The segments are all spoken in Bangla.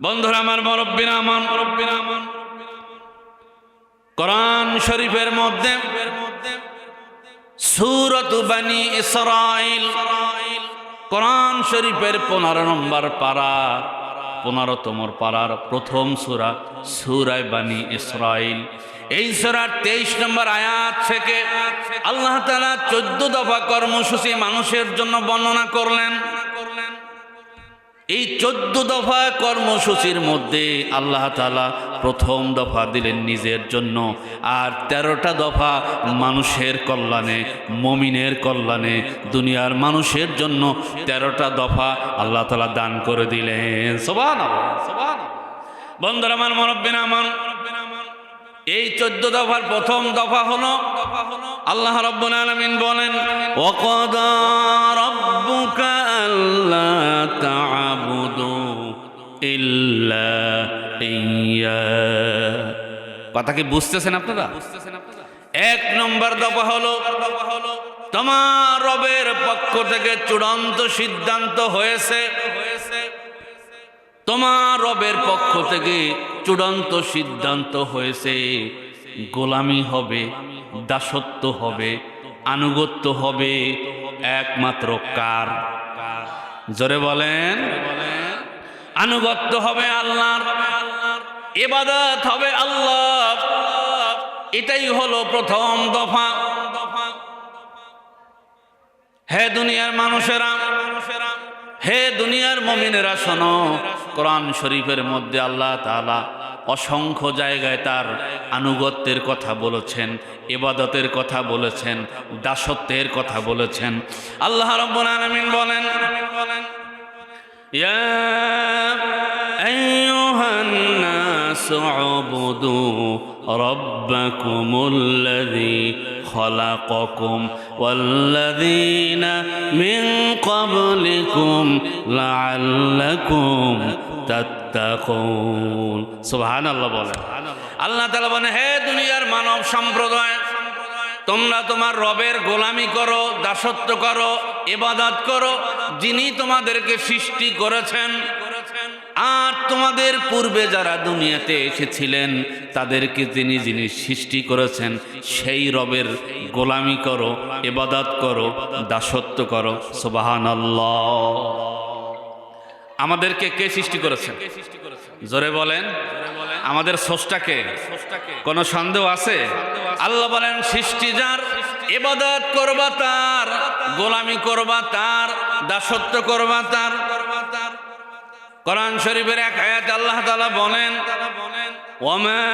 বন্ধুরা আমার, মুরব্বিরা আমার, কোরআন শরীফের মধ্যে সূরাত বনী ইসরাঈল, কোরআন শরীফের 15 নম্বর পারা, 15তম পারার প্রথম সূরা সূরা বনী ইসরাঈল। এই সূরার 23 নম্বর আয়াত থেকে আল্লাহ তাআলা 14 দফা কর্মসূচি মানুষের জন্য বর্ণনা করলেন। এই 14 দফা কর্মসূচির মধ্যে আল্লাহ তাআলা প্রথম দফা দিলেন নিজের জন্য, আর 13টা দফা মানুষের কল্যাণে, মুমিনের কল্যাণে, দুনিয়ার মানুষের জন্য 13টা দফা আল্লাহ তাআলা দান করে দিলেন। সুবহানাল্লাহ, সুবহানাল্লাহ। বন্ধুরা আমার, মুরব্বিরা আমার, এই 14 দফার প্রথম দফা হলো আল্লাহ রাব্বুল আলামিন বলেন, ওয়াকাদা রাব্বুকা আল্লা তা'বুদু ইল্লা ইয়্যা। কথা কি বুঝতেছেন আপনারা? এক নম্বর দফা হলো তোমার রবের পক্ষ থেকে চূড়ান্ত সিদ্ধান্ত হয়েছে, তোমার রবের পক্ষ থেকে চূড়ান্ত সিদ্ধান্ত হয়েছে, গোলামি হবে, দাসত্ব হবে, আনুগত্য হবে একমাত্র কার? জোরে বলেন। আনুগত্য হবে আল্লাহর, ইবাদত হবে আল্লাহর। এটাই হলো প্রথম দফা। হে দুনিয়ার মানুষেরা, হে দুনিয়ার মুমিনেরা, শোনো, কোরআন শরীফের মধ্যে আল্লাহ তাআলা অসংখ্য জায়গায় তার আনুগত্যের কথা বলেছেন, ইবাদতের কথা বলেছেন, দাসত্বের কথা বলেছেন। আল্লাহ রাব্বুল আলামিন বলেন, ইয়া আইয়ুহান নাসু উবুদু রাব্বাকুমুল্লাযী খালাকাকুম ওয়াল্লাযীনা মিন ক্বাবলিকুম লাআল্লাকুম তাত্তাকুন। সুবহানাল্লাহ বলেন। আল্লাহ তাআলা বলেন, হে দুনিয়ার মানব সম্প্রদায়, তোমরা তোমার রবের গোলামি করো, দাসত্ব করো, ইবাদত করো, যিনি তোমাদেরকে সৃষ্টি করেছেন, আর তোমাদের পূর্বে যারা দুনিয়াতে এসেছিলেন তাদেরকে যিনি সৃষ্টি করেছেন সেই রবের গোলামি করো, ইবাদত করো, দাসত্ব করো। সুবহানাল্লাহ। আমাদেরকে কে সৃষ্টি করেছেন? জোরে বলেন। আমাদের স্রষ্টাকে কোনো সন্দেহ আছে? আল্লাহ বলেন, সৃষ্টি যার, ইবাদত করবা তার, গোলামি করবা তার, দাসত্ব করবা তার। কোরআন শরীফের এক আয়াত আল্লাহ তাআলা বলেন, ওয়ামা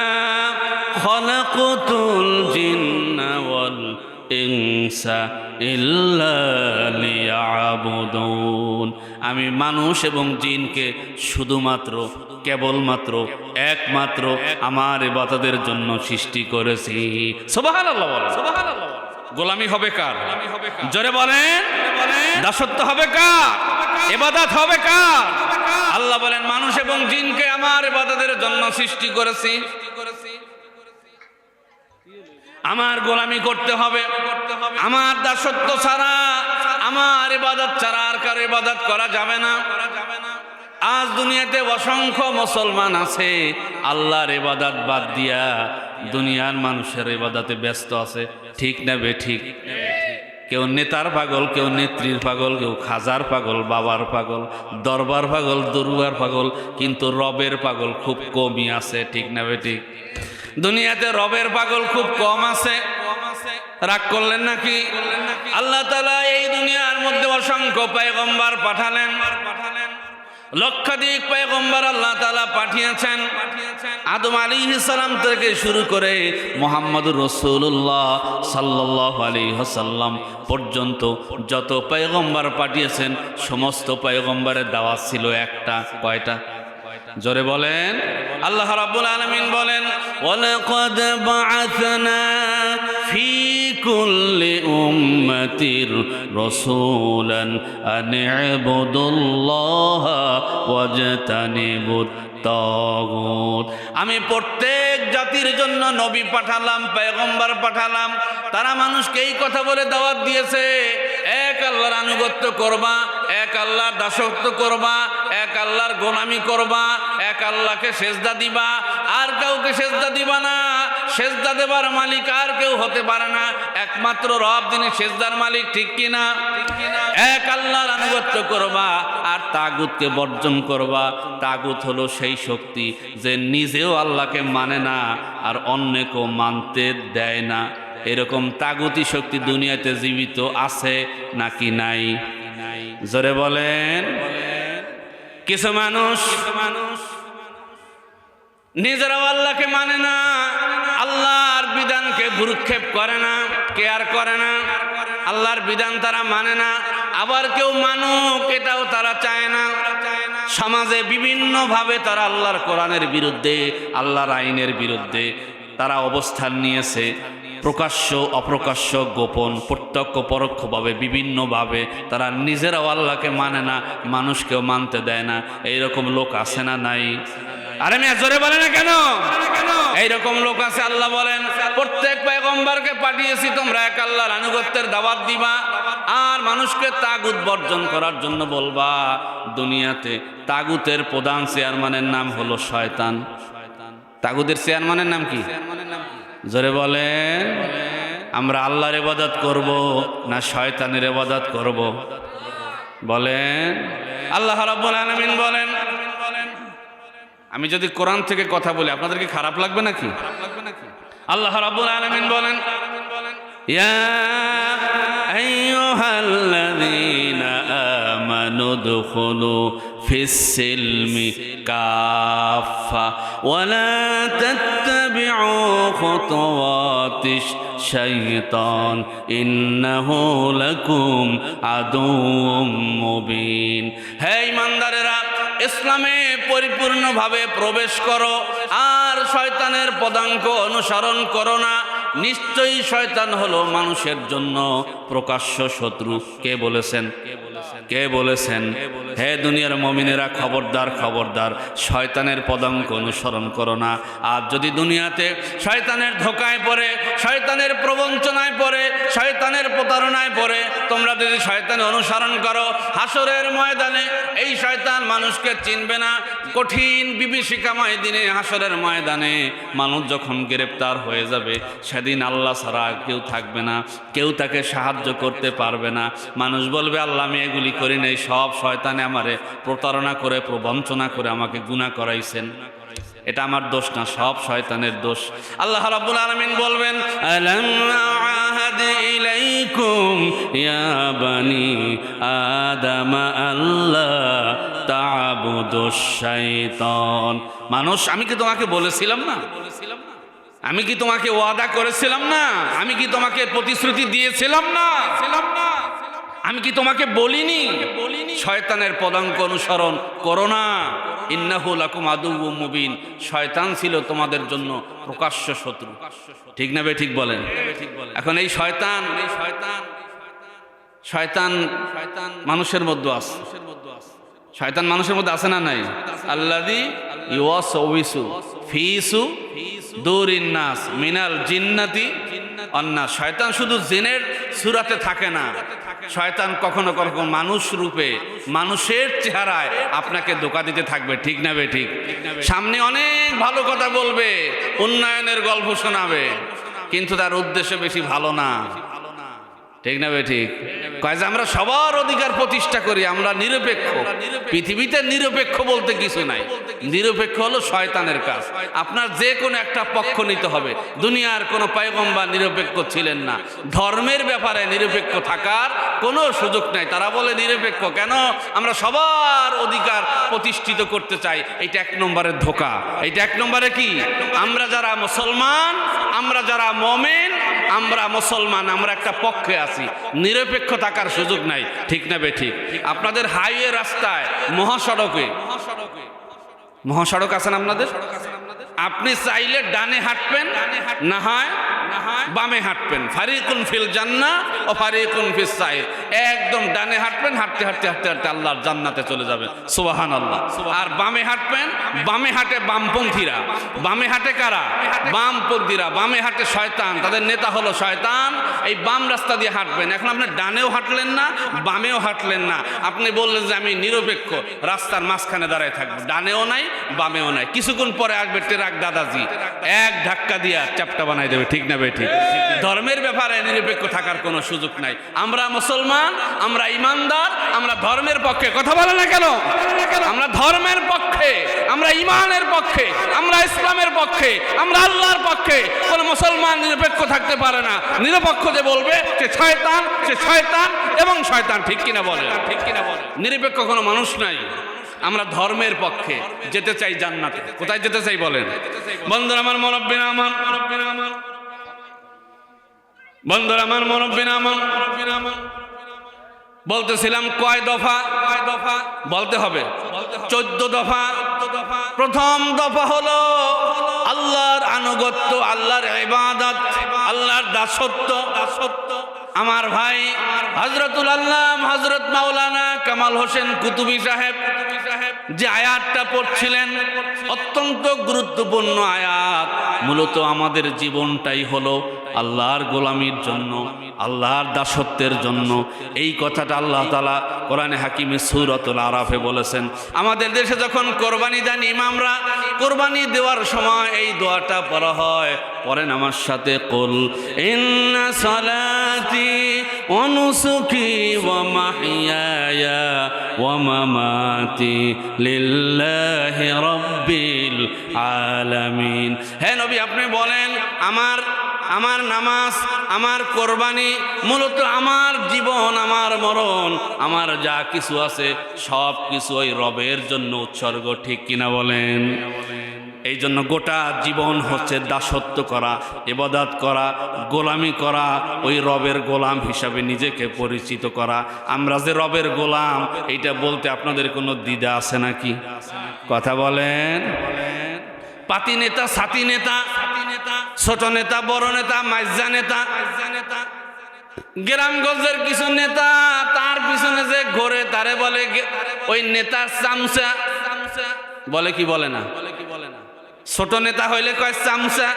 খালাকাতুল জিন্না ওয়াল ইনসা ইল্লা লিয়াবুদুন। আমি মানুষ এবং জিনকে শুধুমাত্র, কেবলমাত্র, একমাত্র আমার ইবাদতের জন্য সৃষ্টি করেছি। সুবহানাল্লাহ বলেন। সুবহানাল্লাহ। গোলামি হবে কার? জোরে বলেন। দাসত্ব হবে কার? ইবাদত হবে কার? আল্লাহ বলেন, মানুষ এবং জিনকে আমার ইবাদতের জন্য সৃষ্টি করেছি, আমার গোলামি করতে হবে। আমার দাসত্ব ছাড়া, আমার ইবাদত ছাড়া আর কারো ইবাদত করা যাবে না। আজ দুনিয়াতে অসংখ্য মুসলমান আছে আল্লাহর ইবাদত বাদ দিয়া দুনিয়ার মানুষের ইবাদতে ব্যস্ত আছে। ঠিক না বেঠিক? কেউ নেতার পাগল, কেউ নেত্রীর পাগল, কেউ খাজার পাগল, বাবার পাগল, দরবার পাগল, দরবার পাগল, কিন্তু রবের পাগল খুব কমই আছে। ঠিক না বেঠিক? দুনিয়াতে রবের পাগল খুব কম আছে। রাগ করলেন নাকি? আল্লাহ তাআলা এই দুনিয়ার মধ্যে অসংখ্য পয়গম্বর পাঠালেন, লক্ষাধিক পয়গম্বর আল্লাহ তাআলা পাঠিয়েছেন। আদম আলাইহিস সালাম থেকে শুরু করে মুহাম্মদুর রাসূলুল্লাহ সাল্লাল্লাহু আলাইহি ওয়াসাল্লাম পর্যন্ত যত পয়গম্বর পাঠিয়েছেন সমস্ত পয়গম্বরের দাওয়াত ছিল একটা। কয়টা? জোরে বলেন। আল্লাহ রাব্বুল আলামিন বলেন, ওয়ালাকাদ বা'আথনা ফি কুল্লি উম্মাতির রাসূলান আন ইবুদুল্লাহা ওয়াজতানিবুত তাগুত। আমি প্রত্যেক জাতির জন্য নবী পাঠালাম, পয়গম্বর পাঠালাম। তারা মানুষকে এই কথা বলে দাওয়াত দিয়েছে, এক আল্লাহর আনুগত্য করবা, এক এক আল্লাহর দাসত্ব করবা, এক আল্লাহর গোলামি করবা, এক আল্লাহকে সেজদা দিবা, আর কাউকে সেজদা দিবা না। সেজদা দেবার মালিক আর কেউ হতে পারে না, একমাত্র রব যিনি সেজদার মালিক, ঠিক কিনা? এক আল্লাহর আনুগত্য করবা আর তাগুতকে বর্জন করবা। তাগুত হলো সেই শক্তি যে নিজেও আল্লাহকে মানে না আর অন্যকেও মানতে দেয় না। এরকম তাগুতি শক্তি দুনিয়াতে জীবিত আছে নাকি নাই? জোরে বলেন। কিছু মানুষ নিজেরাও আল্লাহকে মানে না, আল্লাহর বিধানকে ভ্রুক্ষেপ করে না, কেয়ার করে না, আল্লাহর বিধান তারা মানে না। আবার কেউ মানুক এটাও তারা চায় না। সমাজে বিভিন্নভাবে তারা আল্লাহর কোরআনের বিরুদ্ধে, আল্লাহর আইনের বিরুদ্ধে তারা অবস্থান নিয়েছে। প্রকাশ্য, অপ্রকাশ্য, গোপন, প্রত্যক্ষ পরোক্ষভাবে বিভিন্নভাবে তারা নিজেরাও আল্লাহকে মানে না, মানুষকেও মানতে দেয় না। এইরকম লোক আছে না নাই? আরে মেয়ে জোরে বলে না কেন? এইরকম লোক আছে। আল্লাহ বলেন, প্রত্যেক পয়গম্বরকে পাঠিয়েছি তোমরা এক আল্লাহর আনুগত্যের দাওয়াত দিবা আর মানুষকে তাগুত বর্জন করার জন্য বলবা। দুনিয়াতে তাগুতের প্রধান চেয়ারম্যানের নাম হলো শয়তান। তাগুতের চেয়ারম্যানের নাম কি? জোরে বলেন। আমরা আল্লাহর ইবাদত করব না শয়তানের ইবাদত করব? বলেন। আল্লাহ রাব্বুল আলামিন বলেন, আমি যদি কোরআন থেকে কথা বলি আপনাদের কি খারাপ লাগবে নাকি? আল্লাহ রাব্বুল আলামিন বলেন, ইয়া আইয়ুহাল্লাযীনা আমানু দুখুলু ফিস-সিলমি কাফা ওয়া লা তাত্তাবিউ খুতুওয়াতিশ শাইতান ইন্নাহু লাকুম আদুউম মুবিন। হে ঈমানদারেরা, ইসলামে পরিপূর্ণভাবে প্রবেশ করো আর শয়তানের পদাঙ্ক অনুসরণ করো না। নিশ্চয়ই শয়তান হলো মানুষের জন্য প্রকাশ্য শত্রু। কে বলেছেন? কে বলেছেন? হে দুনিয়ার মুমিনেরা, খবরদার খবরদার, শয়তানের পদাঙ্ক অনুসরণ করো না। আর যদি দুনিয়াতে শয়তানের ধোকায় পড়ে, শয়তানের প্রবঞ্চনায় পড়ে, শয়তানের প্রতারণায় পড়ে তোমরা যদি শয়তান অনুসরণ করো, হাসরের ময়দানে এই শয়তান মানুষকে চিনবে না। কঠিন বিভীষিকাময় দিনে হাসরের ময়দানে মানুষ যখন গ্রেপ্তার হয়ে যাবে, সেদিন আল্লাহ ছাড়া কেউ থাকবে না, কেউ তাকে সাহায্য করতে পারবে না। মানুষ বলবে, আল্লাহ আমি এগুলি করি নাই, সব শয়তানে আমারে প্রতারণা করে, প্রবঞ্চনা করে আমাকে গুনাহ করাইছেন। এটা আমার দোষ না, সব শয়তানের দোষ। আল্লাহ রাব্বুল আলামিন বলবেন, আলাম আহাদ ইলাইকুম ইয়া বানি আদম আল্লাহ তা'বুদুশ শাইতান। মানুষ, আমি কি তোমাকে বলেছিলাম না? আমি কি তোমাকে ওয়াদা করেছিলাম না? আমি কি তোমাকে প্রতিশ্রুতি দিয়েছিলাম না? আমি কি তোমাকে বলিনি শয়তানের পদাঙ্ক অনুসরণ করো না? ইন্নাহু লাকুম আদুউম মুবিন। শয়তান ছিল তোমাদের জন্য প্রকাশ্য শত্রু। ঠিক না ঠিক বলেন? এখন এই শয়তান মানুষের মধ্যে আছে। শয়তান মানুষের মধ্যে আছে না নাই? আল্লাযী ইউওয়াসউইসু ফি সুদুরিন নাস মিনাল জিন্নাতি ওয়ান নাস। শয়তান শুধু জিনের সূরাতে থাকে না, শয়তান কখনো কখনো মানুষ রূপে, মানুষের চেহারায় আপনাকে ধোঁকা দিতে থাকবে। ঠিক না ঠিক? সামনে অনেক ভালো কথা বলবে, উন্নয়নের গল্প শোনাবে, কিন্তু তার উদ্দেশ্য বেশি ভালো না। ঠিক না ঠিক? কয় যে আমরা সবার অধিকার প্রতিষ্ঠা করি, আমরা নিরপেক্ষ। পৃথিবীতে নিরপেক্ষ বলতে কিছু নাই। নিরপেক্ষ হলো শয়তানের কাজ। আপনার যে কোনো একটা পক্ষ নিতে হবে। দুনিয়ার কোনো পয়গম্বর নিরপেক্ষ ছিলেন না। ধর্মের ব্যাপারে নিরপেক্ষ থাকার কোনো সুযোগ নাই। তারা বলে নিরপেক্ষ কেন? আমরা সবার অধিকার প্রতিষ্ঠিত করতে চাই। এটা এক নম্বরের ধোঁকা। এটা এক নম্বরে কি? আমরা যারা মুসলমান, আমরা যারা মুমিন, আমরা মুসলমান, আমরা একটা পক্ষে আছি, নিরপেক্ষ থাকার সুযোগ নাই। ঠিক না ঠিক? আপনাদের হাইওয়ে রাস্তায়, মহাসড়ক আছেন আপনাদের? আপনি চাইলে ডানে হাঁটবেন, না হয় বামে হাঁটবেন, ফারিকুন ফিল জান্নাহ ও ফারিকুন ফিস সাইর, একদম ডানে হাঁটবেন, হাঁটতে হাঁটতে হাঁটতে হাঁটতে আল্লাহর জান্নাতে চলে যাবেন, সুবহানাল্লাহ। আর বামে হাঁটবেন, বামে হাঁটে বামপন্থীরা, বামে হাঁটে কারা? বামপন্থীরা, বামে হাঁটে শয়তান, তাদের নেতা হলো শয়তান। এই বাম রাস্তা দিয়ে হাঁটবেন। এখন আপনি ডানেও হাঁটলেন না, বামেও হাঁটলেন না, আপনি বললেন যে আমি নিরপেক্ষ, রাস্তার মাঝখানে দাঁড়ায় থাকবো, ডানেও নাই বামেও নাই। কিছুক্ষণ পরে আসবে ট্রাক দাদাজি, এক ধাক্কা দিয়া চ্যাপ্টা বানাই দেবে, ঠিক না বে ঠিক? ধর্মের ব্যাপারে নিরপেক্ষ থাকার কোনো সুযোগ নাই। আমরা মুসলমান, আমরা ইমানদার, আমরা ধর্মের পক্ষে। কথা বলে না কেন? আমরা ধর্মের পক্ষে, আমরা ইমানের পক্ষে, আমরা ইসলামের পক্ষে, আমরা আল্লাহর পক্ষে। কোন মুসলমান নিরপেক্ষ থাকতে পারে না। নিরপেক্ষ যে বলবে সে শয়তান, সে শয়তান এবং শয়তান, ঠিক কিনা বলে? ঠিক কিনা বলে? নিরপেক্ষ কোনো মানুষ নাই। আমরা ধর্মের পক্ষে, যেতে চাই জান্নাতে। কোথায় যেতে চাই বলেন? বন্ধুরা আমার, মুরব্বিরা আমার, বন্ধুরা আমার, মুরব্বিরা আমার, বলতেছিলাম কয় দফা? কয় দফা বলতে হবে? 14 দফা। প্রথম দফা হলো আল্লাহর আনুগত্য, আল্লাহর ইবাদত, আল্লাহর দাসত্ব। আমার ভাই হযরতুল আল্লাম হযরত মাওলানা কামাল হোসেন কুতুবী সাহেব যে আয়াতটা পড়ছিলেন, অত্যন্ত গুরুত্বপূর্ণ আয়াত। মূলত আমাদের জীবনটাই হলো আল্লাহর গোলামির জন্য, আল্লাহর দাসত্বের জন্য। এই কথাটা আল্লাহ তাআলা কোরআনে হাকিমে সূরাতুল আরাফে বলেছেন। আমাদের দেশে যখন কোরবানি দেন ইমামরা, কোরবানি দেওয়ার সময় এই দোয়াটা পড়া হয়। পড়েন আমার সাথে, কুল ইন্না সালাতি ওয়া নুসুকি ওয়া মাহইয়ায়া ওয়া মামাতি লিল্লাহি রাব্বিল আলামিন। হে নবী, আপনি বলেন আমার নামাজ, আমার কোরবানি, মূলত আমার জীবন, আমার মরণ, আমার যা কিছু আছে সব কিছু ওই রবের জন্য উৎসর্গ, ঠিক কিনা বলেন? এই জন্য গোটা জীবন হচ্ছে দাসত্ব করা, ইবাদত করা, গোলামি করা, ওই রবের গোলাম হিসাবে নিজেকে পরিচিত করা। আমরা যে রবের গোলাম, এইটা বলতে আপনাদের কোনো দ্বিধা আছে নাকি? কথা বলেন। পাতি নেতা, সাথী নেতা, ছোট নেতা, বড় নেতা, মাইজা নেতা, গ্রামগঞ্জের কিছু নেতা, তার পিছনে যে ঘোরে তারে বলে ওই নেতার চামচা। বলে কি বলে না? ছোট নেতা হইলে কয় চামচা,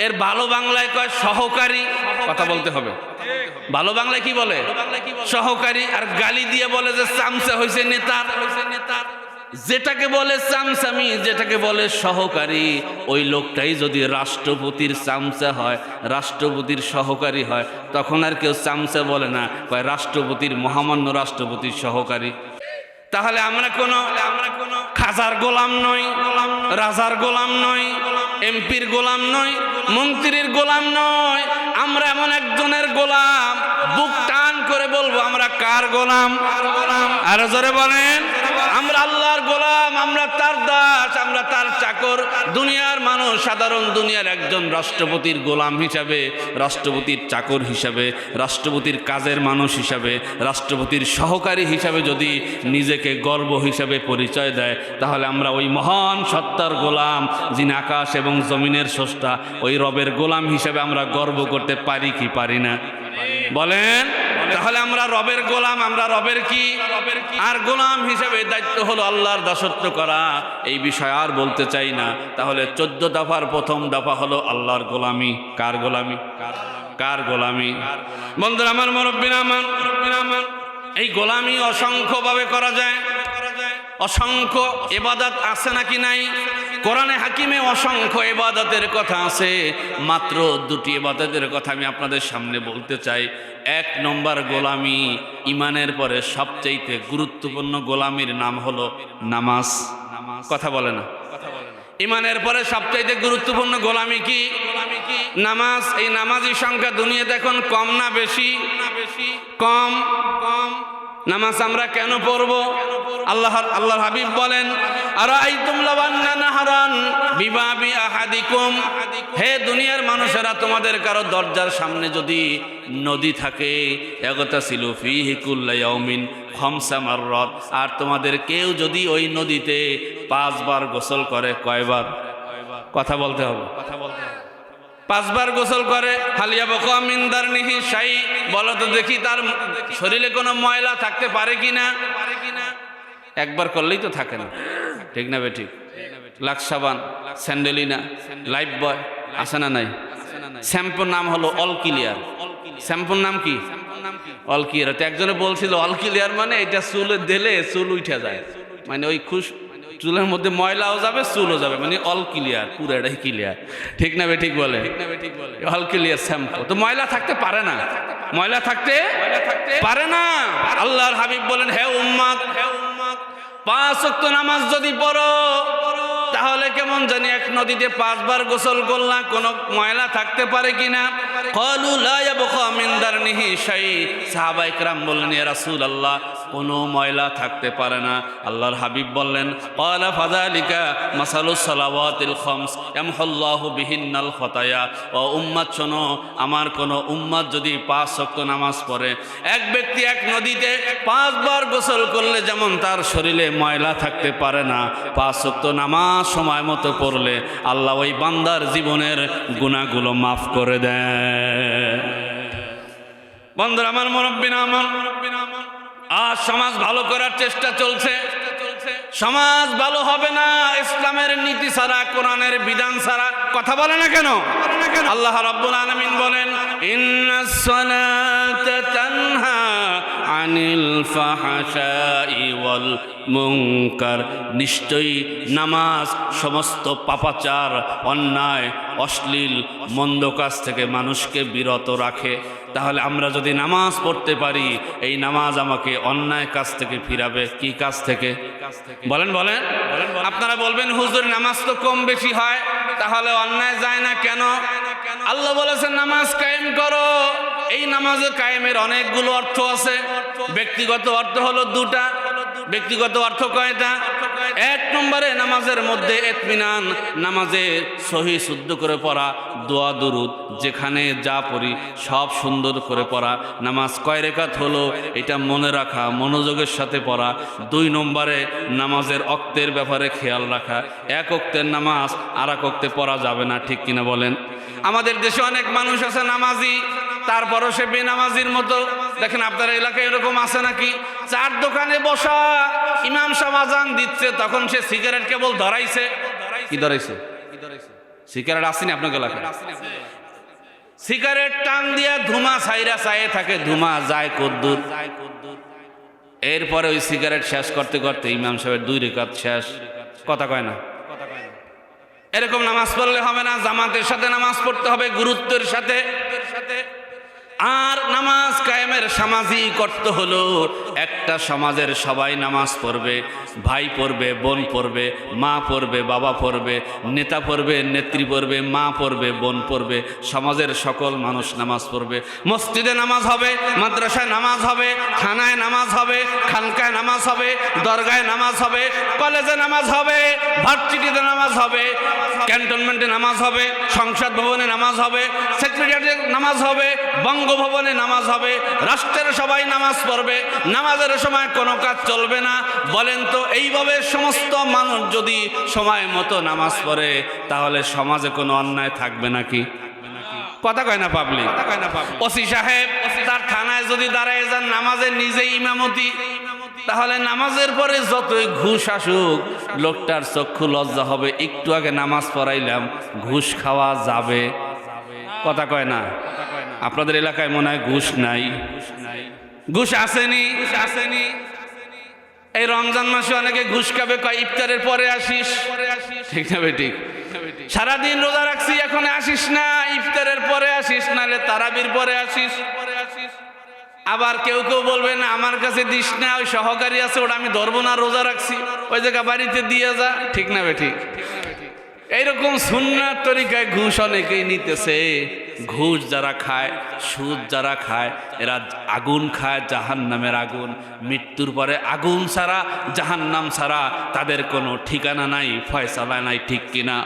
এর ভালো বাংলায় কয় সহকারী। কথা বলতে হবে। ভালো বাংলায় কি বলে? সহকারী। আর গালি দিয়ে বলে যে চামচা হইছে নেতার। যেটাকে বলে চামচামি, যেটাকে বলে সহকারী, ওই লোকটাই যদি রাষ্ট্রপতির চামচা হয়, রাষ্ট্রপতির সহকারী হয়, তখন আর কেউ চামচা বলে না, কয় রাষ্ট্রপতির, মহামান্য রাষ্ট্রপতির সহকারী। তাহলে আমরা কোনো খাজার গোলাম নই, রাজার গোলাম নই, এমপির গোলাম নই, মন্ত্রীর গোলাম নই। আমরা এমন একজনের গোলাম, বুক টান করে বলবো আমরা কার গোলাম? আর জোরে বলেন, আমরা আল্লাহর গোলাম, আমরা তার দাস, আমরা তার চাকর। দুনিয়ার মানুষ, সাধারণ দুনিয়ার একজন রাষ্ট্রপতির গোলাম হিসাবে, রাষ্ট্রপতির চাকর হিসাবে, রাষ্ট্রপতির কাজের মানুষ হিসাবে, রাষ্ট্রপতির সহকারী হিসাবে যদি নিজেকে গর্ব হিসাবে পরিচয় দেয়, তাহলে আমরা ওই মহান সত্তার গোলাম, যিনি আকাশ এবং জমিনের স্রষ্টা, ওই রবের গোলাম হিসাবে আমরা গর্ব করতে পারি কি পারি না? বলেন। তাহলে আমরা রবের গোলাম, আমরা রবের কি? আর গোলাম হিসেবে দায়িত্ব হলো আল্লাহর দাসত্ব করা। এই বিষয় আর বলতে চাই না। তাহলে 14 দফার প্রথম দফা হলো আল্লাহর গোলামি। কার গোলামি? কার গোলামি? বন্ধুরা আমার, মুরব্বিরা আমার, এই গোলামি অসংখ্যভাবে করা যায়। অসংখ্য ইবাদত আছে নাকি নাই? কোরআনে হাকিমে অসংখ্য ইবাদতের কথা আছে। মাত্র 2টি ইবাদতের কথা আমি আপনাদের সামনে বলতে চাই। 1 নম্বর গোলামি, ইমানের পরে সবচেয়ে গুরুত্বপূর্ণ গোলামির নাম হলো নামাজ। কথা বলে না? ইমানের পরে সবচেয়ে গুরুত্বপূর্ণ গোলামি কি? নামাজ। এই নামাজি সংখ্যা দুনিয়াতে এখন কম না বেশি? কম। নামাজ আমরা কেন পড়ব? আল্লাহর হাবিব বলেন, আরাআইতুম লাও আন্না নাহরান বিবাবি আহাদিকুম, হে দুনিয়ার মানুষেরা, তোমাদের কারো দরজার সামনে যদি নদী থাকে, ইয়াগতাসিলু ফীহি কুল্লা ইয়াউমিন খামসা মাররাত, আর তোমাদের কেউ যদি ওই নদীতে 5 বার গোসল করে, কয়বার? কথা বলতে হবে। 5 বার গোসল করে, হালিয়া বকা মিন দারনিহি শাই, বলো তো দেখি তার শরীরে কোনো ময়লা থাকতে পারে কিনা। একবার করলেই তো থাকে না, ঠিক না বেঠিক? লাক্স সাবান, স্যান্ডেলিনা, লাইফ বয় আছে না নাই? শ্যাম্পুর নাম হলো অল ক্লিয়ার। শ্যাম্পুর নাম কি? All clear. তো একজনে বলছিল অল ক্লিয়ার মানে এটা চুলে দিলে চুল উঠে যায়, মানে ওই চুলের মধ্যে ময়লাও যাবে চুলও যাবে, মানে অল ক্লিয়ার, পুরাটাই ক্লিয়ার, ঠিক না বেঠিক বলে? All clear shampoo. তো ময়লা থাকতে পারে না, ময়লা থাকতে পারে না। আল্লাহর হাবিব বলেন, হে উম্মত, 5 ওয়াক্ত নামাজ যদি পড়ো তাহলে কেমন জানি এক নদীতে 5 বার গোসল করলা, কোনো ময়লা থাকতে পারে কিনা? ক্বালু লা ইয়াবকা মিন দারনিহি শাই। সাহাবায়ে কেরাম বললেন, ইয়া রাসূলুল্লাহ, কোনো ময়লা থাকতে পারে না। আল্লাহর হাবিব বললেন, ক্বালা ফাযালিকা মাসালুস সালাওয়াতিল খামস ইয়ামহুল্লাহু বিহিন্নাল খাতায়া। ও উম্মত শোনো, আমার কোন উম্মত যদি 5 ওয়াক্ত নামাজ পড়ে, এক ব্যক্তি এক নদীতে 5 বার গোসল করলে যেমন তার শরীরে ময়লা থাকতে পারে না, 5 ওয়াক্ত নামাজ সময় মতো পড়লে আল্লাহ ওই বান্দার জীবনের গুনাহগুলো মাফ করে দেয়। বন্ধুরা আমার, মুরব্বিনা আমার, আজ সমাজ ভালো করার চেষ্টা চলছে। সমাজ ভালো হবে না ইসলামের নীতি ছাড়া, কোরআনের বিধান ছাড়া। কথা বলে না কেন? আল্লাহ রাব্বুল আলামিন বলেন, ইন্নাস সালাতা তানহা আনিল ফাহশাই ওয়াল মুনকার। নিশ্চয়ই নামাজ সমস্ত পাপাচার, অন্যায়, অশ্লীল, মন্দ কাজ থেকে মানুষকে বিরত রাখে। তাহলে আমরা যদি নামাজ পড়তে পারি, এই নামাজ আমাকে অন্যায় কাজ থেকে ফিরাবে। কি কাজ থেকে? বলেন বলেন। আপনারা বলবেন, হুজুর নামাজ তো কম বেশি হয়, তাহলে অন্যায় যায় না কেন? আল্লাহ বলেছেন নামাজ কায়েম করো। এই নামাজে কায়েমের অনেকগুলো অর্থ আছে। ব্যক্তিগত অর্থ হলো 2টা। ব্যক্তিগত অর্থ কয়টা? 1 নম্বরে নামাজের মধ্যে ইতমিনান, নামাজে সহি শুদ্ধ করে পড়া, দোয়া দুরুদ যেখানে যা পড়ি সব সুন্দর করে পড়া। নামাজ কয় রাকাত হলো এটা মনে রাখা, মনোযোগের সাথে পড়া। 2 নম্বরে নামাজের ওয়াক্তের ব্যাপারে খেয়াল রাখা। 1 ওয়াক্তের নামাজ আর 1 ওয়াক্তে পড়া যাবে না, ঠিক কিনা বলেন? আমাদের দেশে অনেক মানুষ আছে নামাজি, তারপরও সে বেনামাজির মতো। দেখেন আপনার এলাকায় এরকম আছে নাকি? 4 দোকানে বসা, ইমাম সাহেব আযান দিচ্ছে, তখন সে সিগারেট কেবল ধরাইছে। কি ধরাইছে? সিগারেট আসেনি আপনার এলাকায়? সিগারেট টান দিয়া ধুমা ছাইরা চায়ে থাকে, ধুমা যায় কদ্দুর। এরপরে ওই সিগারেট শেষ করতে করতে ইমাম সাহেবের 2 রাকাত শেষ। কথা কয় না? এরকম নামাজ পড়লে হবে না। জামাতের সাথে নামাজ পড়তে হবে, গুরুত্বের সাথে। আর নামাজ কায়েমের সামাজিক অর্থ হলো, একটা সমাজের সবাই নামাজ পড়বে, ভাই পড়বে, বোন পড়বে, মা পড়বে, বাবা পড়বে, নেতা পড়বে, নেত্রী পড়বে, মা পড়বে, বোন পড়বে, সমাজের সকল মানুষ নামাজ পড়বে। মসজিদে নামাজ হবে, মাদ্রাসায় নামাজ হবে, থানায় নামাজ হবে, খানকায় নামাজ হবে, দরগায় নামাজ হবে, কলেজে নামাজ হবে, ভার্সিটিতে নামাজ হবে, ক্যান্টনমেন্টে নামাজ হবে, সংসদ ভবনে নামাজ হবে, সেক্রেটারিয়েটে নামাজ হবে, বঙ্গভবনে নামাজ হবে, রাষ্ট্রের সবাই নামাজ পড়বে। নামাজের সময় কোনো কাজ চলবে না। বলেন তো, এইভাবে সমস্ত মানুষ যদি সময় মতো নামাজ পড়ে, তাহলে সমাজে কোনো অন্যায় থাকবে নাকি? কথা কয় না পাবলিক? ওসি সাহেব তার থানায় যদি দাঁড়ায় যান নামাজে নিজেই ইমামতি, তাহলে নামাজের পরে যতই ঘুষ আসুক লোকটার চক্ষু লজ্জা হবে, একটু আগে নামাজ পড়াইলাম, ঘুষ খাওয়া যাবে। কথা কয় না? আপনাদের এলাকায় মনে হয় ঘুষ নাই? ঘুষ আসেনি? এই রমজান মাসে অনেকে ঘুষ খাবে, কয় ইফতারের পরে আসিস, ঠিক না বেঠিক? সারাদিন রোজা রাখছি, এখন আসিস না, ইফতারের পরে আসিস, নাহলে তারাবির পরে আসিস। আবার কেউ কেউ বলবে না আমার কাছে দিস না, ওই সহকারী আছে, ওটা আমি ধরবো না, রোজা রাখছি, ওই জায়গা বাড়িতে দিয়ে যা, ঠিক না বেঠিক? এইরকম সুন্নাত তরিকায় ঘুষ অনেকেই নিতেছে। ঘুষ যারা খায়, সুদ যারা খায়, এরা আগুন খায়, জাহান্নামের আগুন। মৃত্যুর পরে আগুন ছাড়া, জাহান্নাম ছাড়া তাদের কোনো ঠিকানা নাই, ফয়সালা নাই, ঠিক কিনা?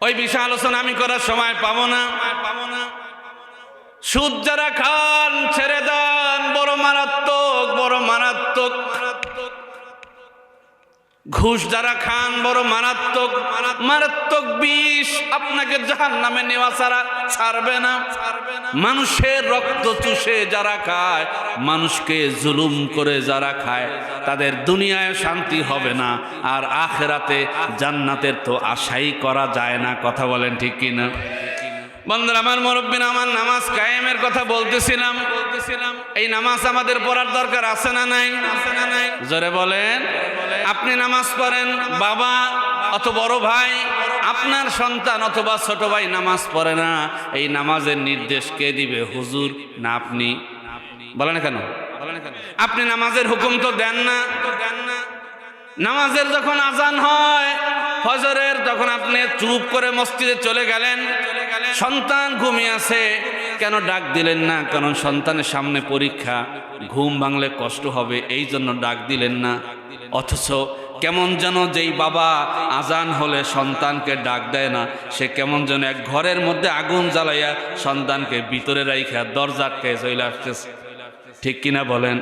ওই বিষয় আলোচনা আমি করার সময় পাবো না। সুদ যারা খান ছেড়ে দেন, বড় মারাত্মক, বড় মারাত্মক। ঘুষ যারা খান বড় মারাত্মক মারাত্মক বিষ, আপনাকে জাহান্নামে নেওয়া ছাড়া ছাড়বে না। মানুষের রক্ত চুষে যারা খায়, মানুষকে জুলুম করে যারা খায়, তাদের দুনিয়ায় শান্তি হবে না, আর আখিরাতে জান্নাতের তো আশাই করা যায় না। কথা বলেন ঠিক কিনা? বন্ধুরা আমার, মুরব্বিন আমার, নামাজ কায়েমের কথা বলতেছিলাম। এই নামাজ আমাদের পড়ার দরকার আছে না নাই? জোরে বলেন। আপনি নামাজ পড়েন, বাবা অত বড় ভাই, আপনার সন্তান অথবা ছোট ভাই নামাজ পড়ে না, এই নামাজের নির্দেশ কে দিবে? হুজুর না আপনি? বলেন কেন? আপনি নামাজের হুকুম তো দেন না। নামাজের যখন আজান হয় ফজরের, তখন আপনি চুপ করে মসজিদে চলে গেলেন, সন্তান ঘুমিয়ে আছে, কেন ডাক দিলেন না? কারণ সন্তানের সামনে পরীক্ষা, ঘুম ভাঙলে কষ্ট হবে, এই জন্য ডাক দিলেন না। অথচ কেমন যেন যেই বাবা আজান হলে সন্তানকে ডাক দেয় না, সে কেমন যেন এক ঘরের মধ্যে আগুন জ্বালাইয়া সন্তানকে ভিতরে রাইখা দরজা আটকায় চলে আসতেছে। ঠিক কিনা বলেন?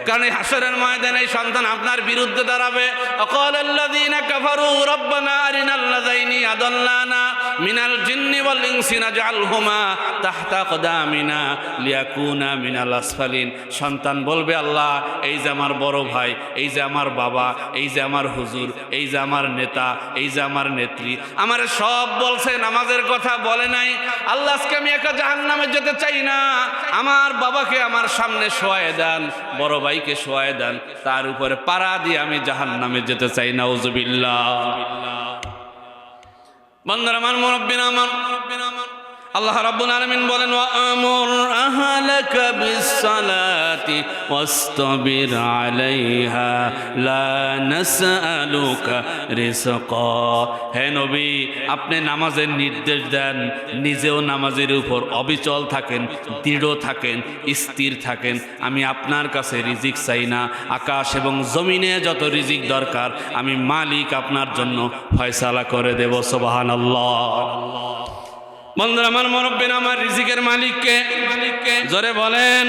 কারণ এই হাসরের ময়দানে এই সন্তান আপনার বিরুদ্ধে দাঁড়াবে। আকালাল্লাযীনা কাফারু রাব্বানা আরিনাল্লাযাইনি আদাল্লানা মিনাল জিন্নি ওয়াল ইনসি নাজআলহুমা তাহতা আকদামিনা লিয়াকুনা মিনাল আসফালিন। সন্তান বলবে, আল্লাহ, এই যে আমার বড় ভাই, এই যে আমার বাবা, এই যে আমার হুজুর, এই যে আমার নেতা, এই যে আমার নেত্রী, আমারে সব বলছে, নামাজের কথা বলে নাই। আল্লাহ, আজকে আমি একা জাহান্নামে যেতে চাই না, আমার বাবাকে আমার সামনে শোয়ায় দেন, বড় ভাইকে শোয়ায় দেন, তার উপরে পাড়া দিয়ে আমি জাহান্নামে যেতে চাই। নাউজুবিল্লাহ। বন্ধুরা আমার, মুরব্বিনা আমার, আল্লাহ রাব্বুল আলামিন বলেন, ওয়া আমুর আহলাকা বিসসালাতি ওয়াসতাবির আলাইহা লা নাসআলুকা রিজকা। হে নবী, আপনি নামাজের নির্দেশ দেন, নিজেও নামাজের উপর অবিচল থাকেন, দৃঢ় থাকেন, স্থির থাকেন। আমি আপনার কাছে রিজিক চাই না, আকাশ এবং জমিনে যত রিজিক দরকার আমি মালিক আপনার জন্য ফয়সালা করে দেব। সুবহানাল্লাহ। বন্ধুরা আমার, মুরব্বিনা আমার, রিজিকের মালিককে জোরে বলেন।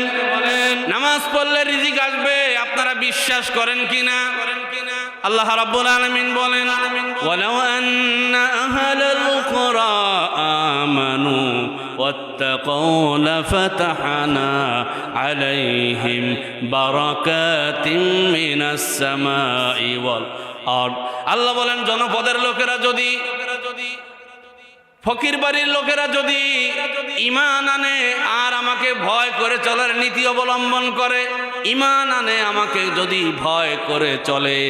নামাজ পড়লে রিজিক আসবে, আপনারা বিশ্বাস করেন কিনা? আল্লাহ রাব্বুল আলামিন বলেন, ওয়ালাউ আন্না আহলাল কুরা আমানু ওয়াত্তাকাউ লাফাতাহনা আলাইহিম বারাকাতিম মিনাস সামাই ওয়াল আরদ। আল্লাহ বলেন, জনপদের লোকেরা যদি, ফকির বাড়ির লোকেরা যদি ঈমান আনে আর আমাকে ভয় করে চলার নীতি অবলম্বন করে, ঈমান আনে, আমাকে যদি ভয় করে চলে,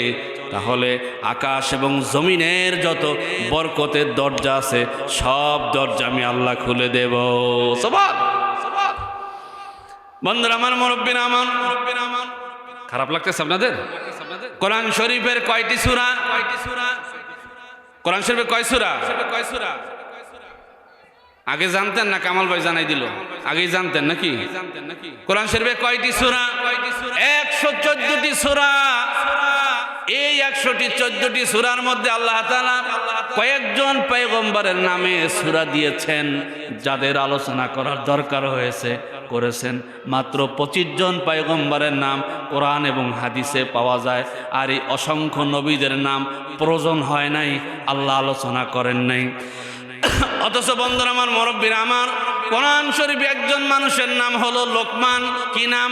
তাহলে আকাশ এবং জমিনের যত বরকতের দরজা আছে সব দরজা আমি আল্লাহ খুলে দেব। সুবহান। বন্ধুরা আমার, মুরব্বিনা আমার, খারাপ লাগতেছে আপনাদের? কোরআন শরীফের কয়টি সূরা? কোরআন শরীফের কয় সূরা? আগে জানতেন না? কামাল ভাই জানাই দিল, আগেই জানতেন নাকি? কোরআন শরীফে কয়টি সূরা? 114টি সূরা। এই 114টি সূরার মধ্যে আল্লাহ তাআলা কয়েকজন পয়গম্বরের নামে সূরা দিয়েছেন, যাদের আলোচনা করার দরকার হয়েছে করেছেন। মাত্র 25 জন পয়গম্বরের নাম কোরআন এবং হাদিসে পাওয়া যায়, আর এই অসংখ্য নবীদের নাম প্রয়োজন হয় নাই, আল্লাহ আলোচনা করেন নাই। অথচ বন্ধুরা আমার, মুরব্বিরা আমার, কোরআন শরীফে একজন মানুষের নাম হলো লোকমান। কি নাম?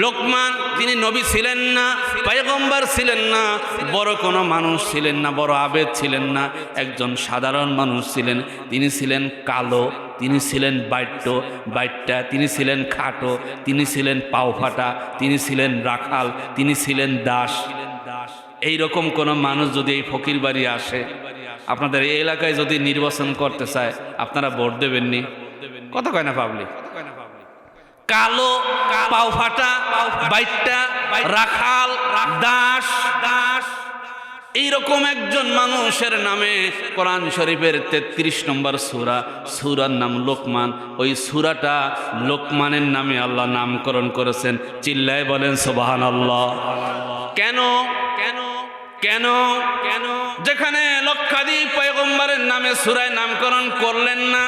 লোকমান। তিনি নবী ছিলেন না, পয়গম্বর ছিলেন না, বড় কোনো মানুষ ছিলেন না, বড় আবেদ ছিলেন না, একজন সাধারণ মানুষ ছিলেন। তিনি ছিলেন কালো, তিনি ছিলেন বাইট্টা, তিনি ছিলেন খাটো, তিনি ছিলেন পাও ফাটা, তিনি ছিলেন রাখাল, তিনি ছিলেন দাস। এই রকম কোনো মানুষ যদি এই ফকির বাড়ি আসে, আপনাদের এই এলাকায় যদি নির্বাচন করতে চায়, আপনারা ভোট দেবেননি? কথা কয় না পাবলিক? কালো, পাও ফাটা, বাইট্টা, রাখাল, দাস, এইরকম একজন মানুষের নামে কোরআন শরীফের 33 নম্বর সূরার নাম লোকমান। ওই সূরাটা লোকমানের নামে আল্লাহ নামকরণ করেছেন। চিল্লায় বলেন সুবহানাল্লাহ। কেন? যেখানে লক্ষাধিক পয়গম্বরের নামে সূরায় নামকরণ করলেন না,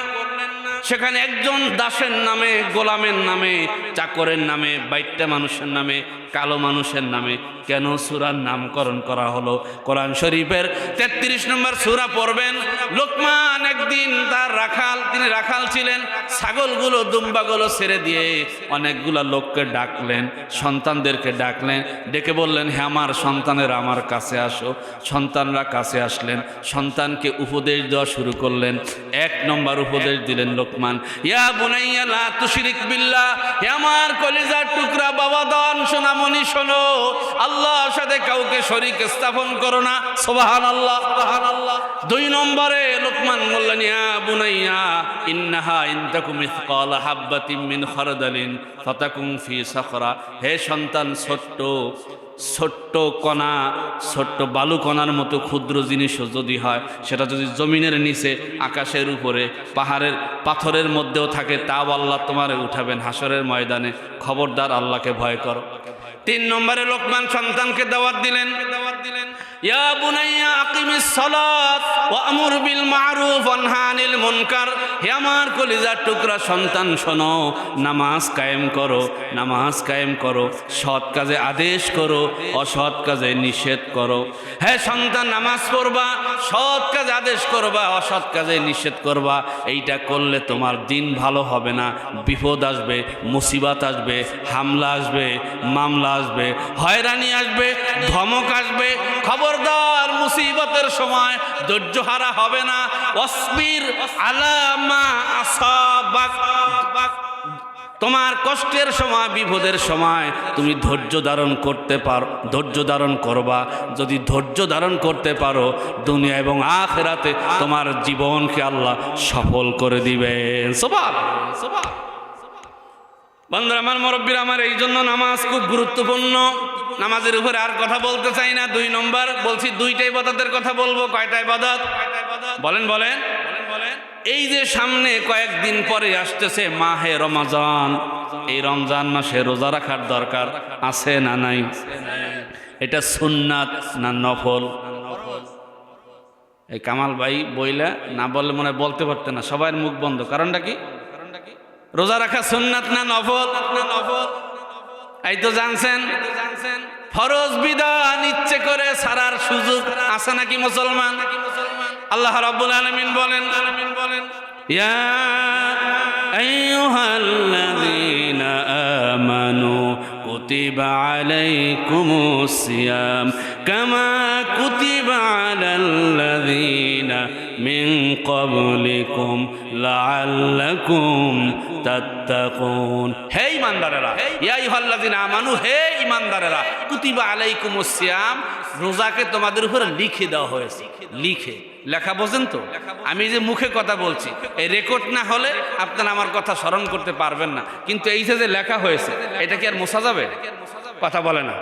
সেখানে একজন দাসের নামে, গোলামের নামে, চাকরের নামে, বাইট্টা মানুষের নামে কালো মানুষের নামে কেন সূরার নামকরণ করা হলো? কোরআন শরীফের 33 নম্বর সূরা পড়বেন। লোকমান একদিন তার রাখাল, তিনি রাখাল ছিলেন, ছাগলগুলো দুম্বাগুলো ছেড়ে দিয়ে অনেকগুলা লোককে ডাকলেন, সন্তানদেরকে ডাকলেন, ডেকে বললেন, হে আমার সন্তানেরা আমার কাছে আসো। সন্তানরা কাছে আসলেন, সন্তানকে উপদেশ দেওয়া শুরু করলেন। 1 নম্বর উপদেশ দিলেন লোকমান, ইয়া বুনাইয়া লা তুশরিক বিল্লাহ, হে আমার কলিজার টুকরা বাবা দান সোনামণি শোনো, আল্লাহর সাথে কাউকে শরীক স্থাপন করো না। সুবহানাল্লাহ, সুবহানাল্লাহ। 2 নম্বরে লোকমান বললেন, ইয়া বুনাইয়া ইন্নাহা ইন তাকুম মিসকালা হাববাতিন মিন খারদালিন ফাতাকুম ফি সাখরা, হে সন্তান, ছোট্ট কণা, ছোট্ট বালু কণার মতো ক্ষুদ্র জিনিসও যদি হয়, সেটা যদি জমিনের নিচে, আকাশের উপরে, পাহাড়ের পাথরের মধ্যেও থাকে, তাও আল্লাহ তোমারে উঠাবেন হাসরের ময়দানে। খবরদার, আল্লাহকে ভয় করো। 3 নম্বরে লোকমান সন্তানকে দাওয়াত দিলেন, ইয়া বুনাইয়া আকিমিস সালাত ওয়া আমুর বিল মারুফ ওয়া নহা আনিল মুনকার, হে আমার কলিজার টুকরা সন্তান শোনো, নামাজ কায়েম করো, নামাজ কায়েম করো, সৎ কাজে আদেশ করো, অসৎ কাজে নিষেধ করো। হে সন্তান, নামাজ পড়বা, সৎ কাজে আদেশ করবা, অসৎ কাজে নিষেধ করবা। এইটা করলে তোমার দিন ভালো হবে না, বিপদ আসবে, মুসিবত আসবে, হামলা আসবে, মামলা আসবে, হয়রানি আসবে, ধমক আসবে। খবরদার, মুসিবতের সময় ধৈর্য হারা হবে না। ওয়াসবির আলা মা আসাবাক, তোমার কষ্টের সময়, বিপদের সময় তুমি ধৈর্য ধারণ করতে পারো, ধৈর্য ধারণ করবা। যদি ধৈর্য ধারণ করতে পারো, দুনিয়া এবং আখিরাতে তোমার জীবনকে আল্লাহ সফল করে দিবেন। সুবহানাল্লাহ। বন্ধুরা আমার, মুরব্বীরা আমার, এই জন্য নামাজ খুব গুরুত্বপূর্ণ। নামাজের উপরে আর কথা বলতে চাই না। 2 নম্বর বলছি, 2টা ইবাদতের কথা বলবো। কয়টা ইবাদত? বলেন বলেন। এই যে সামনে কয়েকদিন পরে আসতেছে মাহে রমজান, এই রমজান মাসে রোজা রাখার দরকার আছে না নাই? এটা সুন্নাত না নফল? এই কামাল ভাই বইলা না বললে মনে বলতে পারতেন না, সবার মুখ বন্ধ। কারণটা কি? রোজা রাখা সুন্নাত না নফল? এই তো জানছেন, ফরজ বিধান ইচ্ছে করে ছাড়ার সুযোগ আছে নাকি মুসলমান? আল্লাহ রাব্বুল আলামিন বলেন, ইয়া আইয়ুহাল্লাযীনা আমানু কুতিবা আলাইকুমুস সিয়াম কামা কুতিবা আলাল্লাযীনা মিন ক্বাবলিকুম লাআল্লাকুম তাত্তাকুন। হে ঈমানদারেরা, ইয়া আইয়ুহাল্লাযীনা আমানু, হে ঈমানদারেরা, কুতিবা আলাইকুমুস সিয়াম, রোজাকে তোমাদের উপরে লিখে দেওয়া হয়েছে। লেখা বোঝেন তো? আমি যে মুখে কথা বলছি, এই রেকর্ড না হলে আপনারা আমার কথা স্মরণ করতে পারবেন না। কিন্তু এই যে লেখা হয়েছে, এটা কি আর মোছা যাবে? কথা বলে না,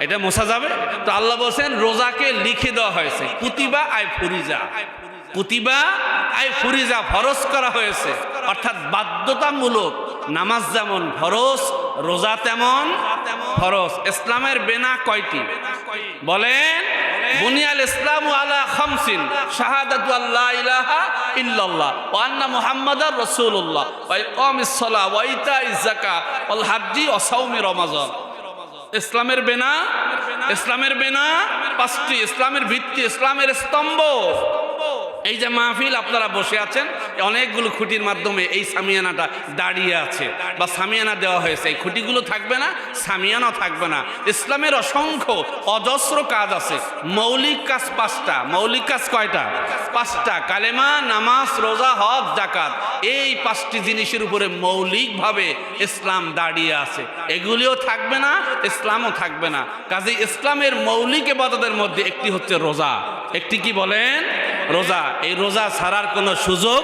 এটা মোছা যাবে? তো আল্লাহ বলছেন রোজাকে লিখে দেওয়া হয়েছে। কুতিবা আয় ফুরিজা, কুতিবা আয় ফুরিজা, ফরজ করা হয়েছে, অর্থাৎ বাধ্যতামূলক। নামাজ যেমন ফরজ, রোজা তেমন ফরজ। ইসলামের বেনা কয়টি বলেন? বুনিয়াল ইসলামু আলা খামসিন, শাহাদাতু আল্লা ইলাহা ইল্লাল্লাহ ওয়া আন্না মুহাম্মাদার রাসূলুল্লাহ ওয়া ইকামিস সালাহ ওয়া ইতাইজ যাকাত ওয়াল হজ্জি ওয়া সাওমি রমাজান। ইসলামের বেনা, ইসলামের বেনা 5টি। ইসলামের ভিত্তি, ইসলামের স্তম্ভ। এই যে মাহফিল আপনারা বসে আছেন, অনেকগুলো খুঁটির মাধ্যমে এই সামিয়ানাটা দাঁড়িয়ে আছে বা সামিয়ানা দেওয়া হয়েছে। এই খুঁটিগুলো থাকবে না, সামিয়ানাও থাকবে না। ইসলামের অসংখ্য অজস্র কাজ আছে। মৌলিক কাজ 5টা। মৌলিক কাজ কয়টা? 5টা। কালেমা, নামাজ, রোজা, হজ, যাকাত। এই 5টি জিনিসের উপরে মৌলিকভাবে ইসলাম দাঁড়িয়ে আছে। এগুলিও থাকবে না, ইসলামও থাকবে না। কাজে ইসলামের মৌলিক ইবাদতের মধ্যে একটি হচ্ছে রোজা। একটি কি বলেন? রোজা। এই রোজা ছাড়ার কোনো সুযোগ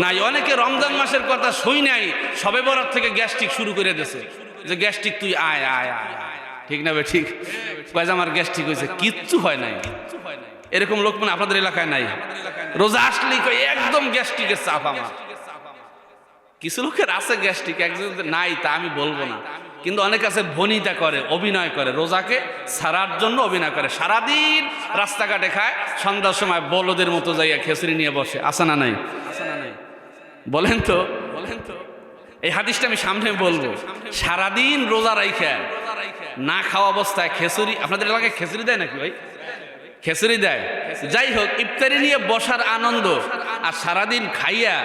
নাই। অনেকে রমজান মাসের কথা শুই নাই, সবে বরাত থেকে গ্যাস্ট্রিক শুরু করে দিয়েছে, যে গ্যাস্ট্রিক তুই আয় আয় আয়। ঠিক না বে? ঠিক। কয় যে আমার গ্যাস্ট্রিক হয়েছে, কিচ্ছু হয় নাই। এরকম লোক মানে আপনাদের এলাকায় নাই? রোজা আসলেই কয় একদম গ্যাস্ট্রিকের চাপ আমার। কিছু লোকের আছে গ্যাস্ট্রিক, একজন নাই তা আমি বলবো না, কিন্তু অনেক আছে ভনিতা করে, অভিনয় করে, রোজাকে ছাড়ার জন্য অভিনয় করে। সারাদিন রাস্তাঘাটে খায়, সন্ধ্যার সময় বলদের মতো যাইয়া খেসরি নিয়ে বসে। আছে না নাই? বলেন তো, বলেন তো। এই হাদিসটা আমি সামনে বলবো। সারাদিন রোজা রাইখা না খাওয়া অবস্থায় খেচুড়ি, আপনাদের এলাকায় খেচুড়ি দেয় নাকি ভাই? খেচুড়ি দেয়। যাই হোক, ইফতারি নিয়ে বসার আনন্দ আর সারাদিন খাইয়া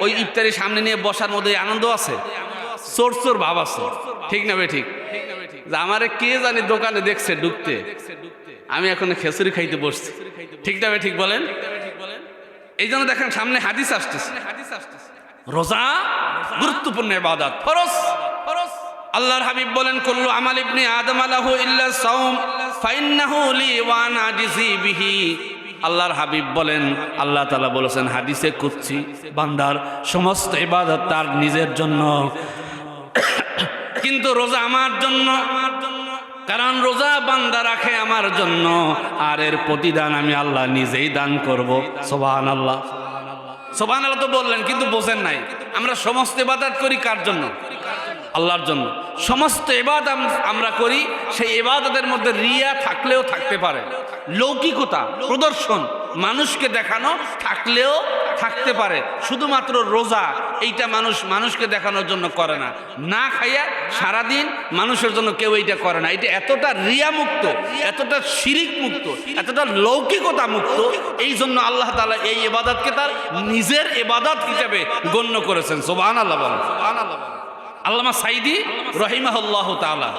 ওই ইফতারি সামনে নিয়ে বসার মধ্যে আনন্দ আছে, চোর চোর ভাব আছে, ঠিক না ভাই? ঠিক। আমারে কে জানি দোকানে দেখছে ঢুকতে, আমি এখন খেচুড়ি খাইতে বসছি, ঠিক না ভাই? ঠিক বলেন। এই জন্য দেখেন সামনে হাদিস আসতেছে, রোজা গুরুত্বপূর্ণ ইবাদত, ফরজ। আল্লাহর হাবিব বলেন, কুল্লু আমাল ইবনি আদম লাহু ইল্লা সাওম ফাইন্নাহু লি ওয়া আনা আজজি বিহি। আল্লাহর হাবিব বলেন, আল্লাহ তাআলা বলেছেন হাদিসে কুদসি, বান্দার সমস্ত ইবাদত তার নিজের জন্য, কিন্তু রোজা আমার জন্য, কারণ রোজা বান্দা রাখে আমার জন্য, আর এর প্রতিদান আমি আল্লাহ নিজেই দান করব। সুবহানাল্লাহ। সুবহানাল্লাহ তো বললেন, কিন্তু বোঝেন নাই। আমরা সমস্ত ইবাদত করি কার জন্য? আল্লাহর জন্য। সমস্ত ইবাদত আমরা করি, সেই ইবাদতের মধ্যে রিয়া থাকলেও থাকতে পারে, লৌকিকতা প্রদর্শন মানুষকে দেখানো থাকলেও থাকতে পারে। শুধুমাত্র রোজা এইটা মানুষকে দেখানোর জন্য করে না, না খাইয়া সারাদিন মানুষের জন্য কেউ এইটা করে না। এটা এতটা রিয়া মুক্ত, এতটা শিরিক মুক্ত, এতটা লৌকিকতা মুক্ত, এই জন্য আল্লাহ তাআলা এই ইবাদতকে তার নিজের ইবাদত হিসেবে গণ্য করেছেন। সুবহানাল্লাহ বলেন। আল্লামা সাইদি রহিমাহুল্লাহু তাআলা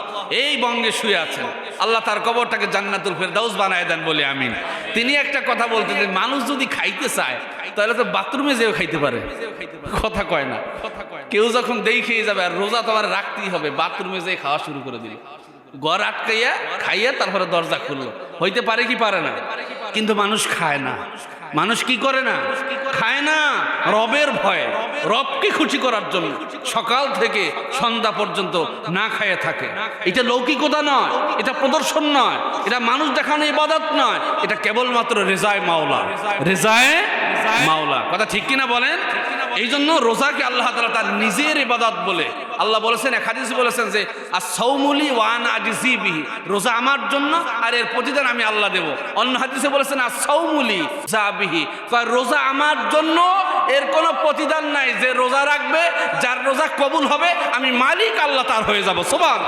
এই বঙ্গে শুয়ে আছেন, আল্লাহ তার কবরটাকে জান্নাতুল ফেরদাউস বানায় দেন বলে আমিন। তিনি একটা কথা বলতেন, মানুষ যদি খাইতে চায় তাহলে তো বাথরুমে যেও খাইতে পারে, কথা কয় না। কেউ যখন দেখেই যাবে, আর রোজা তোমার রাখতেই হবে, বাথরুমে যেয়ে খাওয়া শুরু করে দিল, ঘর আটকাইয়া খাইয়া তারপরে দরজা খুললো, হইতে পারে কি পারে না? কিন্তু মানুষ খায় না। মানুষ কি করে না? খায় না, রবের ভয়ে, রবকে খুশি করার জন্য সকাল থেকে সন্ধ্যা পর্যন্ত না খাইয়ে থাকে। এটা লৌকিকতা নয়, এটা প্রদর্শন নয়, এটা মানুষ দেখানো ইবাদত নয়, এটা কেবলমাত্র রেজায়ে মাওলা, রেজায়ে মাওলা। কথা ঠিক কিনা বলেন? এই জন্য রোজাকে আল্লাহ তাআলা তার নিজের ইবাদত বলে আল্লাহ বলেছেন, এক হাদিসে বলেছেন যে আস-সাওমুলি ওয়া আনা আজজি বিহি, রোজা আমার জন্য আর এর প্রতিদান আমি আল্লাহ দেব। অন্য হাদিসে বলেছেন আস-সাওমুলি জাবিহি, রোজা আমার জন্য, এর কোনো প্রতিদান নাই। যে রোজা রাখবে, যার রোজা কবুল হবে, আমি মালিক আল্লাহ তার হয়ে যাব। সুবহান।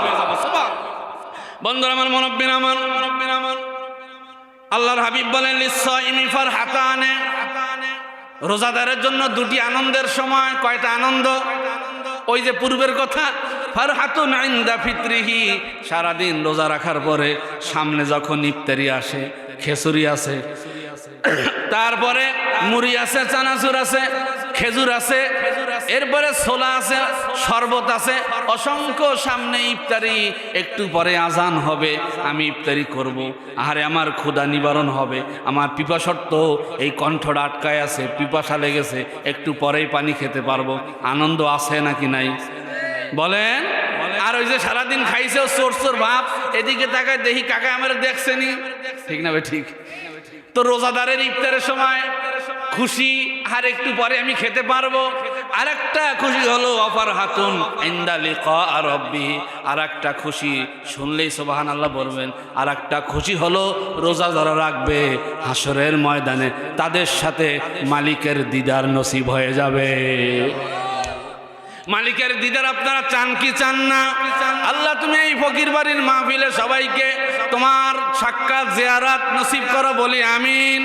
বন্ধুরা আমার, মুরব্বিন আমার, আল্লাহর হাবিব বলেন লিস-সাইমি ফারহাতানে, রোজাদারের জন্য দুটি আনন্দের সময়। কয়টা আনন্দ? ওই যে পূর্বের কথা, ফারহাতুন ইনদা ফিত্রিহি, সারাদিন রোজা রাখার পরে সামনে যখন ইফতারি আসে, খেচুড়ি আছে, তারপরে মুড়ি আছে, চানাচুর আছে, খেজুর আছে, এরপরে ছোলা আছে, শরবত আছে, অসংখ্য সামনে ইফতারি। একটু পরে আজান হবে, আমি ইফতারি করব, আরে আমার ক্ষুধা নিবারণ হবে, আমার পিপাসর্ত এই কণ্ঠটা আটকায় আছে, পিপাসা লেগেছে, একটু পরেই পানি খেতে পারবো। আনন্দ আছে নাকি নাই বলেন? আর ওই যে সারাদিন খাইছে চোর চোর ভাব, এদিকে তাকায় দেখি কাকা আমার দেখছেনি, ঠিক না ভাই? ঠিক। তো রোজাদারের ইফতারের সময় খুশি, আর একটু পরে আমি খেতে পারবো। আর একটা খুশি হলো ফারহাতুন ইনদা লিকা রাব্বিহি, আর একটা খুশি শুনলেই সুবহানাল্লাহ বলবেন। আর একটা খুশি হলো রোজা যারা রাখবে, হাসরের ময়দানে তাদের সাথে মালিকের দিদার নসিব হয়ে যাবে। মালিকের দিদার আপনারা চান কি চান না? আল্লাহ তুমি এই ফকির বাড়ির মাহফিলে সবাইকে তোমার সাক্ষাৎ জিয়ারত নসিব করো, বলি আমিন।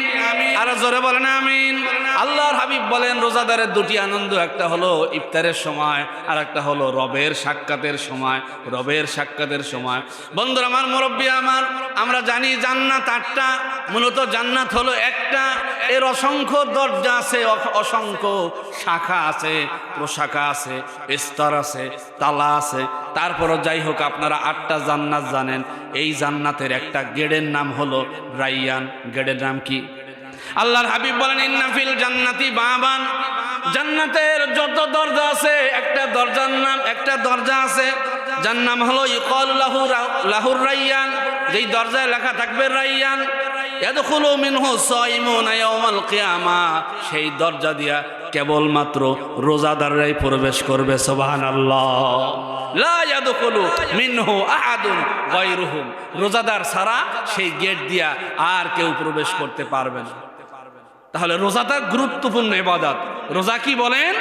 আর জোরে বলেন আমিন। আল্লাহর হাবিব বলেন রোজাদারের দুটি আনন্দ, একটা হলো ইফতারের সময়, আর একটা হলো রবের সাক্ষাতের সময়। রবের সাক্ষাতের সময় বন্ধুরা আমার, মুরব্বী আমার, আমরা জানি জান্নাত 8টা, মূলত জান্নাত হলো একটা, এর অসংখ্য দরজা আছে, অসংখ্য শাখা আছে, প্রশাখা আছে, স্তর আছে, তালা আছে। তারপরও যাই হোক, আপনারা 8টা জান্নাত জানেন। এই জান্নাতের একটা গেটের নাম হলো রাইয়ান। গেটের নাম কি? আল্লাহর হাবিব বলেন ইন্না ফিল জান্নাতি বাবান, জান্নাতের যত দরজা আছে, একটা দরজার নাম, একটা দরজা আছে যার নাম হলো ইকাল লাহুর রাইয়ান, যেই দরজায় লেখা থাকবে রাইয়ান। ইয়াদখুলু মিনহু সাইমুনা ইয়াওমাল কিয়ামা, সেই দরজা দিয়া কেবলমাত্র রোজাদাররাই প্রবেশ করবে। সুবহানাল্লাহ। লা ইয়াদখুলু মিনহু আহাদুন গায়রুহুম, রোজাদার ছাড়া সেই গেট দিয়া আর কেউ প্রবেশ করতে পারবে না। তাহলে রোজাটা গুরুত্বপূর্ণ ইবাদত। রোজা কি বলেন?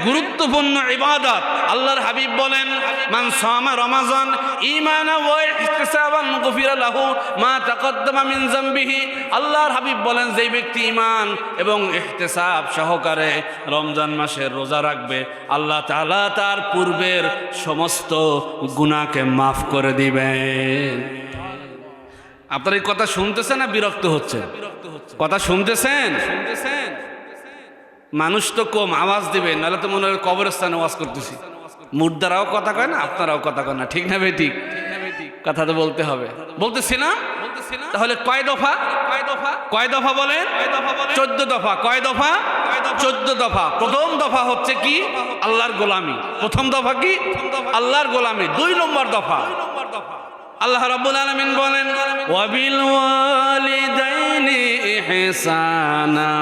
গুরুত্বপূর্ণ ইবাদত। আল্লাহর হাবিব বলেন, মান সামা রমাজান ঈমানান ওয়া ইহতিসাবান গুফিরা লাহু মা তাকদ্দামা মিন যামবিহি। আল্লাহর হাবিব বলেন, যেই ব্যক্তি ঈমান এবং ইহতিসাব সহকারে রমজান মাসের রোজা রাখবে, আল্লাহ তাআলা তার পূর্বের সমস্ত গুনাহকে মাফ করে দিবেন। আপনারা এই কথা শুনতেছেন না বিরক্ত হচ্ছে? কথা শুনতেছেন? মানুষ তো কম, আওয়াজ দিবেন, নাহলে তো মনে হয় কবরস্থানে ওয়াজ করতেছি। মুর্দারাও কথা কয় না, আপনারাও কথা কয় না, ঠিক না ভাই? ঠিক কথা তো বলতে হবে। বলতেছিলাম তাহলে কয় দফা? কয় দফা বলেন? 14 দফা। কয় দফা? 14 দফা। প্রথম দফা হচ্ছে কি? আল্লাহর গোলামি। প্রথম দফা কি? আল্লাহর গোলামি। 2 নম্বর দফা আল্লাহ রাব্বুল আলামিন বলেন, ওয়াবিল ওয়ালিদাইনি ইহসানা।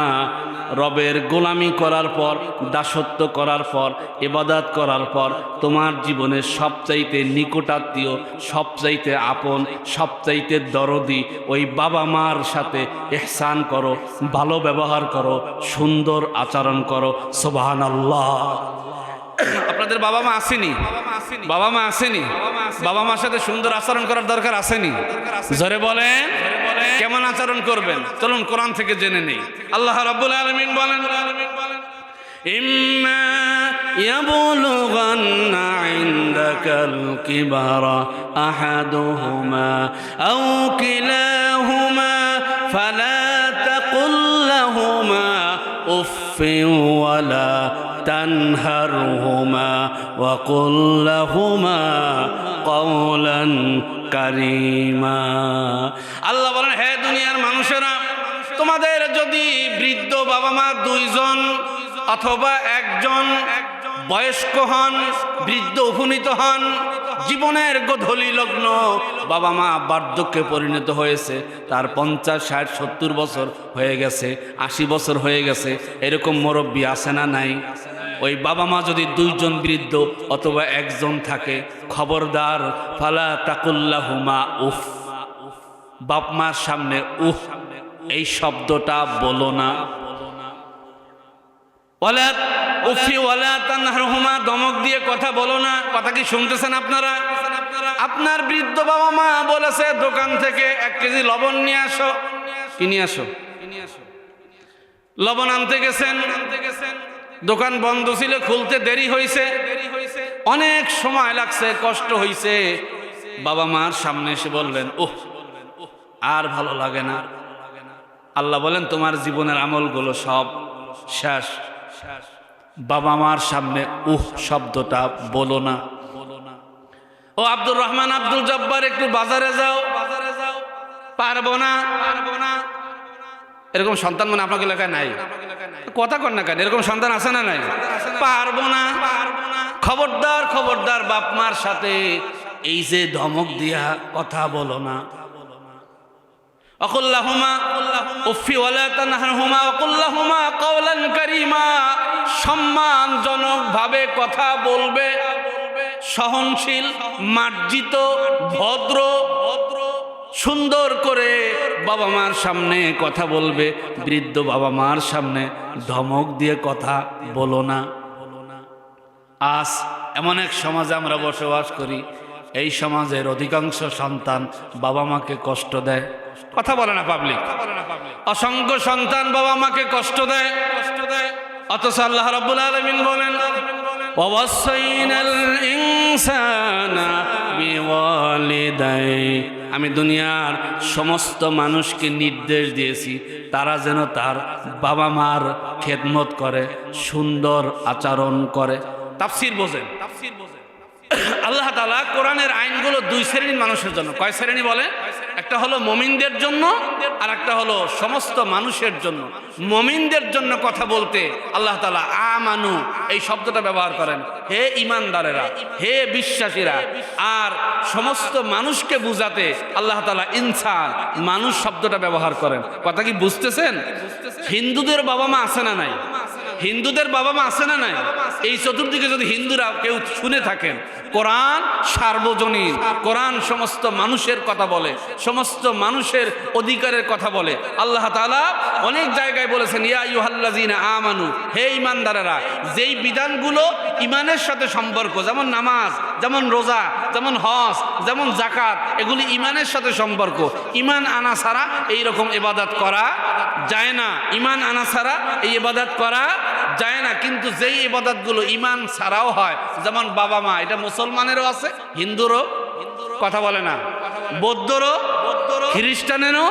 রবের গোলামি করার পর, দাসত্ব করার পর, ইবাদত করার পর তোমার জীবনের সবচাইতে নিকটাত্মীয়, সবচাইতে আপন, সবচাইতে দরদি ওই বাবা মার সাথে ইহসান করো, ভালো ব্যবহার করো, সুন্দর আচরণ করো। সুবহানাল্লাহ। আপনাদের বাবা মা আসেনি? বাবা মা আসেনি? বাবা মার সাথে সুন্দর আচরণ করার দরকার আসেনি? জোরে বলেন, কেমন আচরণ করবেন? চলুন কোরআন থেকে জেনে নেই। আল্লাহ রাব্বুল আলামিন বলেন, ইম্মা ইয়াবলুগান্না ইনদাকাল কিবারা আহাদুহুমা আও কিলাহুমা ফালা তাকুল লাহুমা উফফিন ওয়ালা তানহারহুমা ওয়া কুল লাহুমা কওলান কারীমা। আল্লাহ বলেন, হে দুনিয়ার মানুষেরা, তোমাদের যদি বৃদ্ধ বাবা মা 2 জন অথবা 1 জন বয়স্ক হন, বৃদ্ধ উপনীত হন, জীবনের গোধূলি লগ্ন, বাবা মা বার্ধক্যে পরিণত হয়েছে, তার 50, 60, 70 বছর হয়ে গেছে, 80 বছর হয়ে গেছে, এরকম মুরব্বী আছে না নাই? ওই বাবা মা যদি 2 জন বৃদ্ধ অথবা 1 জন থাকে, খবরদার, ফালা তাকুল্লাহুমা উফ। বাপ মার সামনে উফ এই শব্দটা বলো না। ওয়ালা উফি ওয়ালা তানহারহুমা, ধমক দিয়ে কথা বলো না। কথা কি শুনতেছেন আপনারা? আপনার বৃদ্ধ বাবা মা বলেছে দোকান থেকে 1 কেজি লবণ নিয়ে আসো, কি নিয়ে আসো? লবণ আনতে গেছেন, দোকান বন্ধ ছিল, খুলতে দেরি হয়েছে, অনেক সময় লাগছে, কষ্ট হয়েছে। বাবা মার সামনে এসে বললেন, ওহ আর ভালো লাগে না। আল্লাহ বলেন, তোমার জীবনের আমলগুলো সব শেষ। বাবা মার সামনে উহ শব্দটা বলো না। ও আব্দুর রহমান, আব্দুল জব্বার, একটু বাজারে যাও। পারবো না। এরকম সন্তান মানে আপনাকে এলাকায় নাই? কথা কর না কেন? এরকম সন্তান আছে না নাই? পারবো না। খবরদার, খবরদার, বাপ মার সাথে এই যে ধমক দিয়া কথা বলো না। অকুল্লাহুমা উফি ওয়ালা তানহারহুমা ওয়াকুল্লাহুমা কওলান কারীমা। সম্মানজনক ভাবে কথা বলবে, সহনশীল, মার্জিত, ভদ্র, সুন্দর করে বাবা মার সামনে কথা বলবে। বৃদ্ধ বাবা মার সামনে ধমক দিয়ে কথা বলো না। আজ এমন এক সমাজে আমরা বসবাস করি, এই সমাজের অধিকাংশ সন্তান বাবা মাকে কষ্ট দেয়। কথা বলে না পাবলিক? অসংখ্য সন্তান বাবা মাকে কষ্ট দেয়। অথচ আল্লাহ রাব্বুল আলামিন বলেন, ওয়াসাইনাল ইনসানা বিওয়ালিদাই। আমি দুনিয়ার সমস্ত মানুষকে নির্দেশ দিয়েছি তারা যেন তার বাবা মার খেদমত করে, সুন্দর আচরণ করে। তাফসীর বোঝেন? আল্লাহ তাআলা কোরআনের আইনগুলো 2 শ্রেণীর মানুষের জন্য। কয় শ্রেণী বলে? একটা হলো মুমিনদের জন্য, আর একটা হলো সমস্ত মানুষের জন্য। মুমিনদের জন্য কথা বলতে আল্লাহ তাআলা আমানু এই শব্দটা ব্যবহার করেন, হে ঈমানদারেরা, হে বিশ্বাসীরা। আর সমস্ত মানুষকে বুঝাতে আল্লাহ তাআলা ইনসান, মানুষ শব্দটা ব্যবহার করেন। কথা কি বুঝতেছেন? হিন্দুদের বাবা মা আছে না নাই? হিন্দুদের বাবা মা আছে না নাই? এই চতুর্দিকে যদি হিন্দুরা কেউ শুনে থাকেন, কোরআন সার্বজনীন, কোরআন সমস্ত মানুষের কথা বলে, সমস্ত মানুষের অধিকারের কথা বলে। আল্লাহ তাআলা অনেক জায়গায় বলেছেন, ইয়া আইয়ুহাল্লাযীনা আমানু, হে ঈমানদারেরা, যেই বিধানগুলো ঈমানের সাথে সম্পর্ক, যেমন নামাজ, যেমন রোজা, যেমন হজ, যেমন যাকাত, এগুলি ঈমানের সাথে সম্পর্ক। ঈমান আনা ছাড়া এই রকম ইবাদত করা যায় না। ঈমান আনা ছাড়া এই ইবাদত করা যায় না। কিন্তু যেই ইবাদতগুলো ঈমান ছাড়াও হয়, যেমন বাবা মা, এটা মুসলমানেরও আছে, হিন্দুরও, কথা বলে না, বৌদ্ধরও, খ্রিস্টানেরও।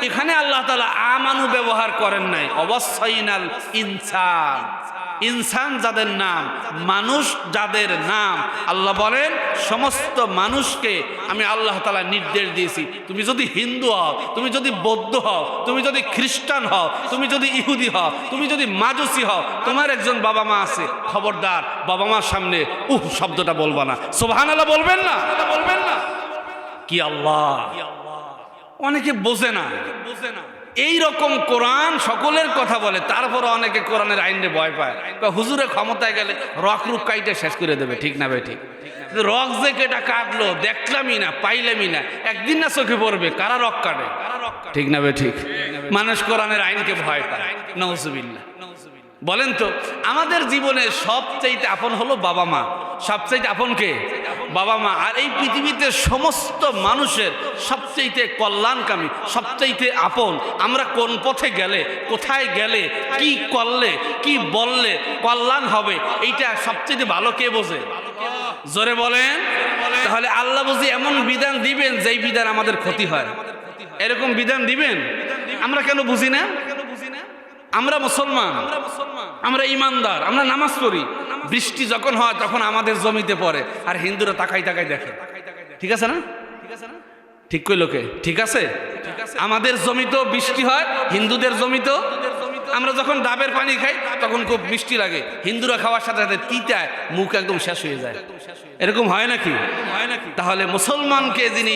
এখানে আল্লাহ তাআলা আমানু ব্যবহার করেন নাই। অবশ্যইনাল ইনসান, ইনসান যাদের নাম, মানুষ যাদের নাম, আল্লাহ বলেন সমস্ত মানুষকে আমি আল্লাহ তাআলা নির্দেশ দিয়েছি, তুমি যদি হিন্দু হও, তুমি যদি বৌদ্ধ হও, তুমি যদি খ্রিস্টান হও, তুমি যদি ইহুদি হও, তুমি যদি মাজুসি হও, তোমার একজন বাবা মা আছে, খবরদার বাবা মার সামনে শব্দটা বলবা না, সুবহানাল্লাহ বলবেন না, বলবেন না। কি আল্লাহ, অনেকে বোঝে না। এই রকম কোরআন সকলের কথা বলে, তারপর অনেকে কোরআনের আইনে ভয় পায়। হুজুরে ক্ষমতায় গেলে রক রুক কাইটে শেষ করে দেবে, ঠিক না ভাই? ঠিক। রক যে কেটা কাটলো দেখলামই না, পাইলামই না, একদিন না চোখে পড়বে কারা রক কাটে, ঠিক না ভাই? ঠিক। মানুষ কোরআনের আইনকে ভয় পায়। নাউজুবিল্লাহ। বলেন তো, আমাদের জীবনে সবচাইতে আপন হলো বাবা মা। সবচাইতে আপন কে? বাবা মা। আর এই পৃথিবীতে সমস্ত মানুষের সবচাইতে কল্যাণকামী, সবচাইতে আপন। আমরা কোন পথে গেলে, কোথায় গেলে, কি করলে, কি বললে কল্যাণ হবে, এইটা সবচাইতে ভালো কে বোঝে? জোরে বলেন। তাহলে আল্লাহ বুঝি এমন বিধান দিবেন যেই বিধান আমাদের ক্ষতি হয়, এরকম বিধান দিবেন? আমরা কেন বুঝি না? আমরা মুসলমান, আমরা ইমানদার, আমরা নামাজ পড়ি, বৃষ্টি যখন হয় তখন আমাদের জমিতে পড়ে, আর হিন্দুরা তাকাই তাকাই দেখে। ঠিক আছে না? ঠিক কই লোকে? ঠিক আছে। আমাদের জমিতেও বৃষ্টি হয়, হিন্দুদের জমিতেও। আমরা যখন ডাবের পানি খাই তখন খুব মিষ্টি লাগে, হিন্দুরা খাওয়ার সাথে সাথে তিতায় মুখ একদম শেষ হয়ে যায়। এরকম হয় নাকি? তাহলে মুসলমানকে যিনি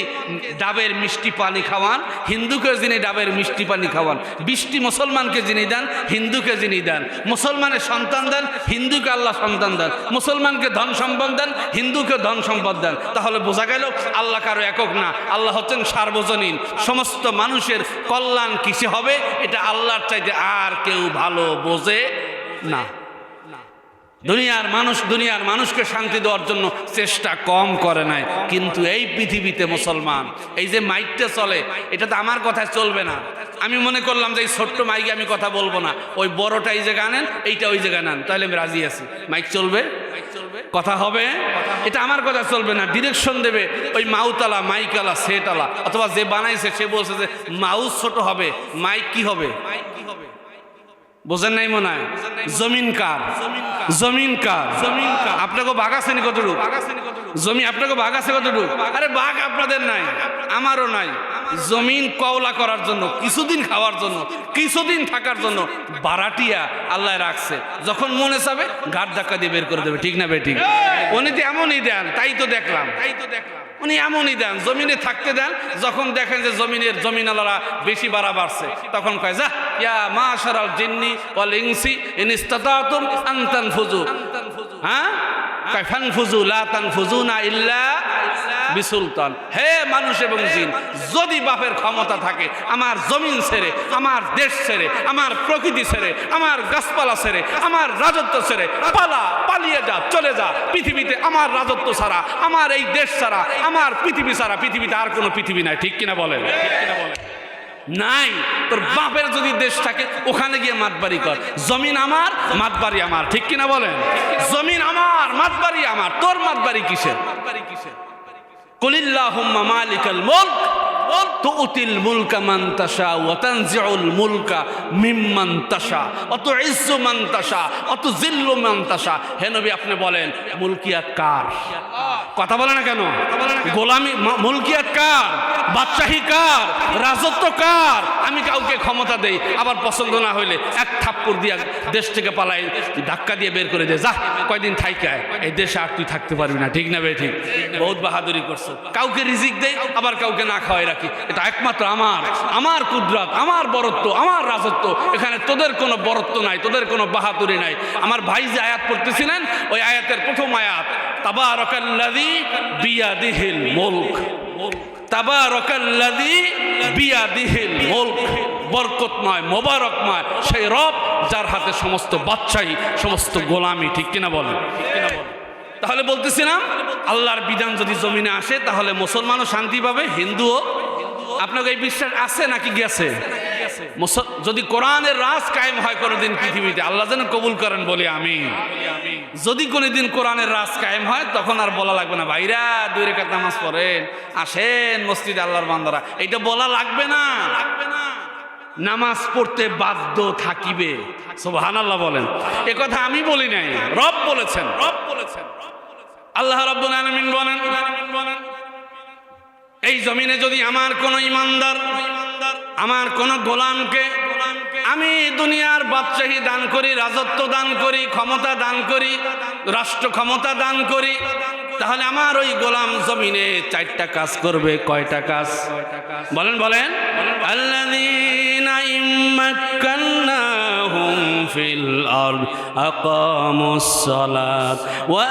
ডাবের মিষ্টি পানি খাওয়ান, হিন্দুকে যিনি ডাবের মিষ্টি পানি খাওয়ান, বৃষ্টি মুসলমানকে যিনি দেন, হিন্দুকে যিনি দেন, মুসলমানের সন্তান দেন, হিন্দুকে আল্লাহ সন্তান দেন, মুসলমানকে ধন সম্পদ দেন, হিন্দুকে ধন সম্পদ দেন। তাহলে বোঝা গেল আল্লাহ কারো একক না, আল্লাহ হচ্ছেন সার্বজনীন। সমস্ত মানুষের কল্যাণ কিসে হবে এটা আল্লাহর চাইতে আর কেউ ভালো বোঝে না। দুনিয়ার মানুষকে শান্তি দেওয়ার জন্য চেষ্টা কম করে নাই, কিন্তু এই পৃথিবীতে মুসলমান, এই যে মাইকটা চলে, এটা তো আমার কথায় চলবে না। আমি মনে করলাম যে এই ছোট্ট মাইকে আমি কথা বলবো না, ওই বড়টা এই জায়গায় আনেন, এইটা ওই জায়গায় নেন, তাহলে আমি রাজি আছি। মাইক চলবে, কথা হবে, এটা আমার কথা চলবে না। ডিরেকশন দেবে ওই মাউতালা, মাইকালা, সেটালা, অথবা যে বানাইছে সে বলছে যে মাউস ছোট হবে, মাইক কি হবে? বোঝেন নাই মনে হয়? জমিন কার? জমিন কার? আপনাকে বাঘ আছে কতটুকু? জমি আপনাকে বাঘ আছে কতটুকু? আরে বাঘ আপনাদের নাই, আমারও নাই। জমিন কওলা করার জন্য, কিছুদিন খাওয়ার জন্য, কিছুদিন থাকার জন্য বারাটিয়া আল্লাহ রাখছে। যখন মনে চাবে ঘাট ধাক্কা দিয়ে বের করে দেবে, ঠিক না বেঠিক? উনি তো এমনই দেন, তাই তো দেখলাম। উনি এমনই দেন, জমিনে থাকতে দেন। যখন দেখেন যে জমিনালারা বেশি বাড়া বাড়ছে, তখন কয় যা ইয়া মাশারাল জিন্নি ওয়াল ইনসি ইন ইসতাতাতুম আন তানফুযু, হ্যাঁ কয় ফানফুযু লা তানফুযুনা ইল্লা বিসুলতান। হে মানুষ এবং জিন, যদি বাপের ক্ষমতা থাকে আমার জমিন ছেড়ে, আমার দেশ ছেড়ে, আমার প্রকৃতি ছেড়ে, আমার গাছপালা ছেড়ে, আমার রাজত্ব ছেড়ে পালিয়ে যা, চলে যা। পৃথিবীতে আমার রাজত্ব ছাড়া, আমার এই দেশ ছাড়া, আমার পৃথিবী ছাড়া পৃথিবীতে আর কোনো পৃথিবী নাই, ঠিক কিনা বলেন? নাই। তোর বাপের যদি দেশ থাকে ওখানে গিয়ে মাতবাড়ি কর। জমিন আমার, মাতবাড়ি আমার, ঠিক কিনা বলেন? জমিন আমার, মাতবাড়ি আমার, তোর মাতবাড়ি কিসের? কুলিল্লাহুম্মা মালিকাল মুলক তুতিল মুলকা মান তাশা ওয়া তানজিউল মুলকা মিম্মান তাশা ওয়া তুইজ্জু মান তাশা ওয়া তুযিল্লু মান তাশা। হে নবী আপনি বলেন মুলকিয়াত কার? কথা বলে না কেন? গোলামি মুলকিয়াত কার, বাদশাহী কার, রাজত্ব কার, আমি কাউকে ক্ষমতা দেই, আবার পছন্দ না হইলে এক থাপ্পড় দিয়া দেশ থেকে পালাই, ধাক্কা দিয়ে বের করে দে, যা কয়দিন থাইকায় এই দেশে আর তুই থাকতে পারবি না। ঠিক না বে ঠিক? বহুত বাহাদুরি করছো। কাউকে রিজিক দেই, আবার কাউকে না খাওয়াই রাখি। এটা একমাত্র আমার কুদরত, আমার বরত্ব, আমার রাজত্ব। এখানে তোদের কোনো বরত্ব নাই, তোদের কোনো বাহাদুরি নাই। আমার ভাই যে আয়াত পড়তেছিলেন, ওই আয়াতের প্রথম আয়াত, তাবারাকাল্লাযী বিয়াদিহিল মুলক, তাবারাকাল্লাযী বিয়াদিহিল মুলক, বরকতময় মোবারকময় সেই রব যার হাতে সমস্ত বাদশাহী, সমস্ত গোলামি। ঠিক কিনা বলেন? তাহলে বলতেছিলাম, আল্লাহর বিধান যদি জমিনে আসে তাহলে মুসলমানও শান্তি পাবে, হিন্দুও। আপনাকে এই বিশ্বাস আছে নাকি গেছে? যদি কোরআনের রাজ কায়েম হয় কোনোদিন পৃথিবীতে, আল্লাহ যেন কবুল করেন, বলি আমিন। যদি কোনোদিন কোরআনের রাজ কায়েম হয়, তখন আর বলা লাগবে না ভাইরা 2 রাকাত নামাজ পড়েন, আসেন মসজিদে আল্লাহর বান্দারা, এটা বলা লাগবে না। নামাজ পড়তে বাধ্য থাকিবে। সুবহানাল্লাহ বলেন। এ কথা আমি বলি নাই, রব বলেছেন। আল্লাহ রাব্বুল আলামিন বলেন, এই জমিনে যদি আমার কোন ইমানদার, আমার কোন গোলামকে আমি দুনিয়ার বাদশাহী দান করি, রাজত্ব দান করি, ক্ষমতা দান করি, রাষ্ট্র ক্ষমতা দান করি, তাহলে আমার ওই গোলাম জমিনে 4টা কাজ করবে। কয়টা কাজ? বলেন বলেন। আল্লাযীনা ইম্মাক্কান্নাহুম ফিল আরদ আকামুস সালাত ওয়া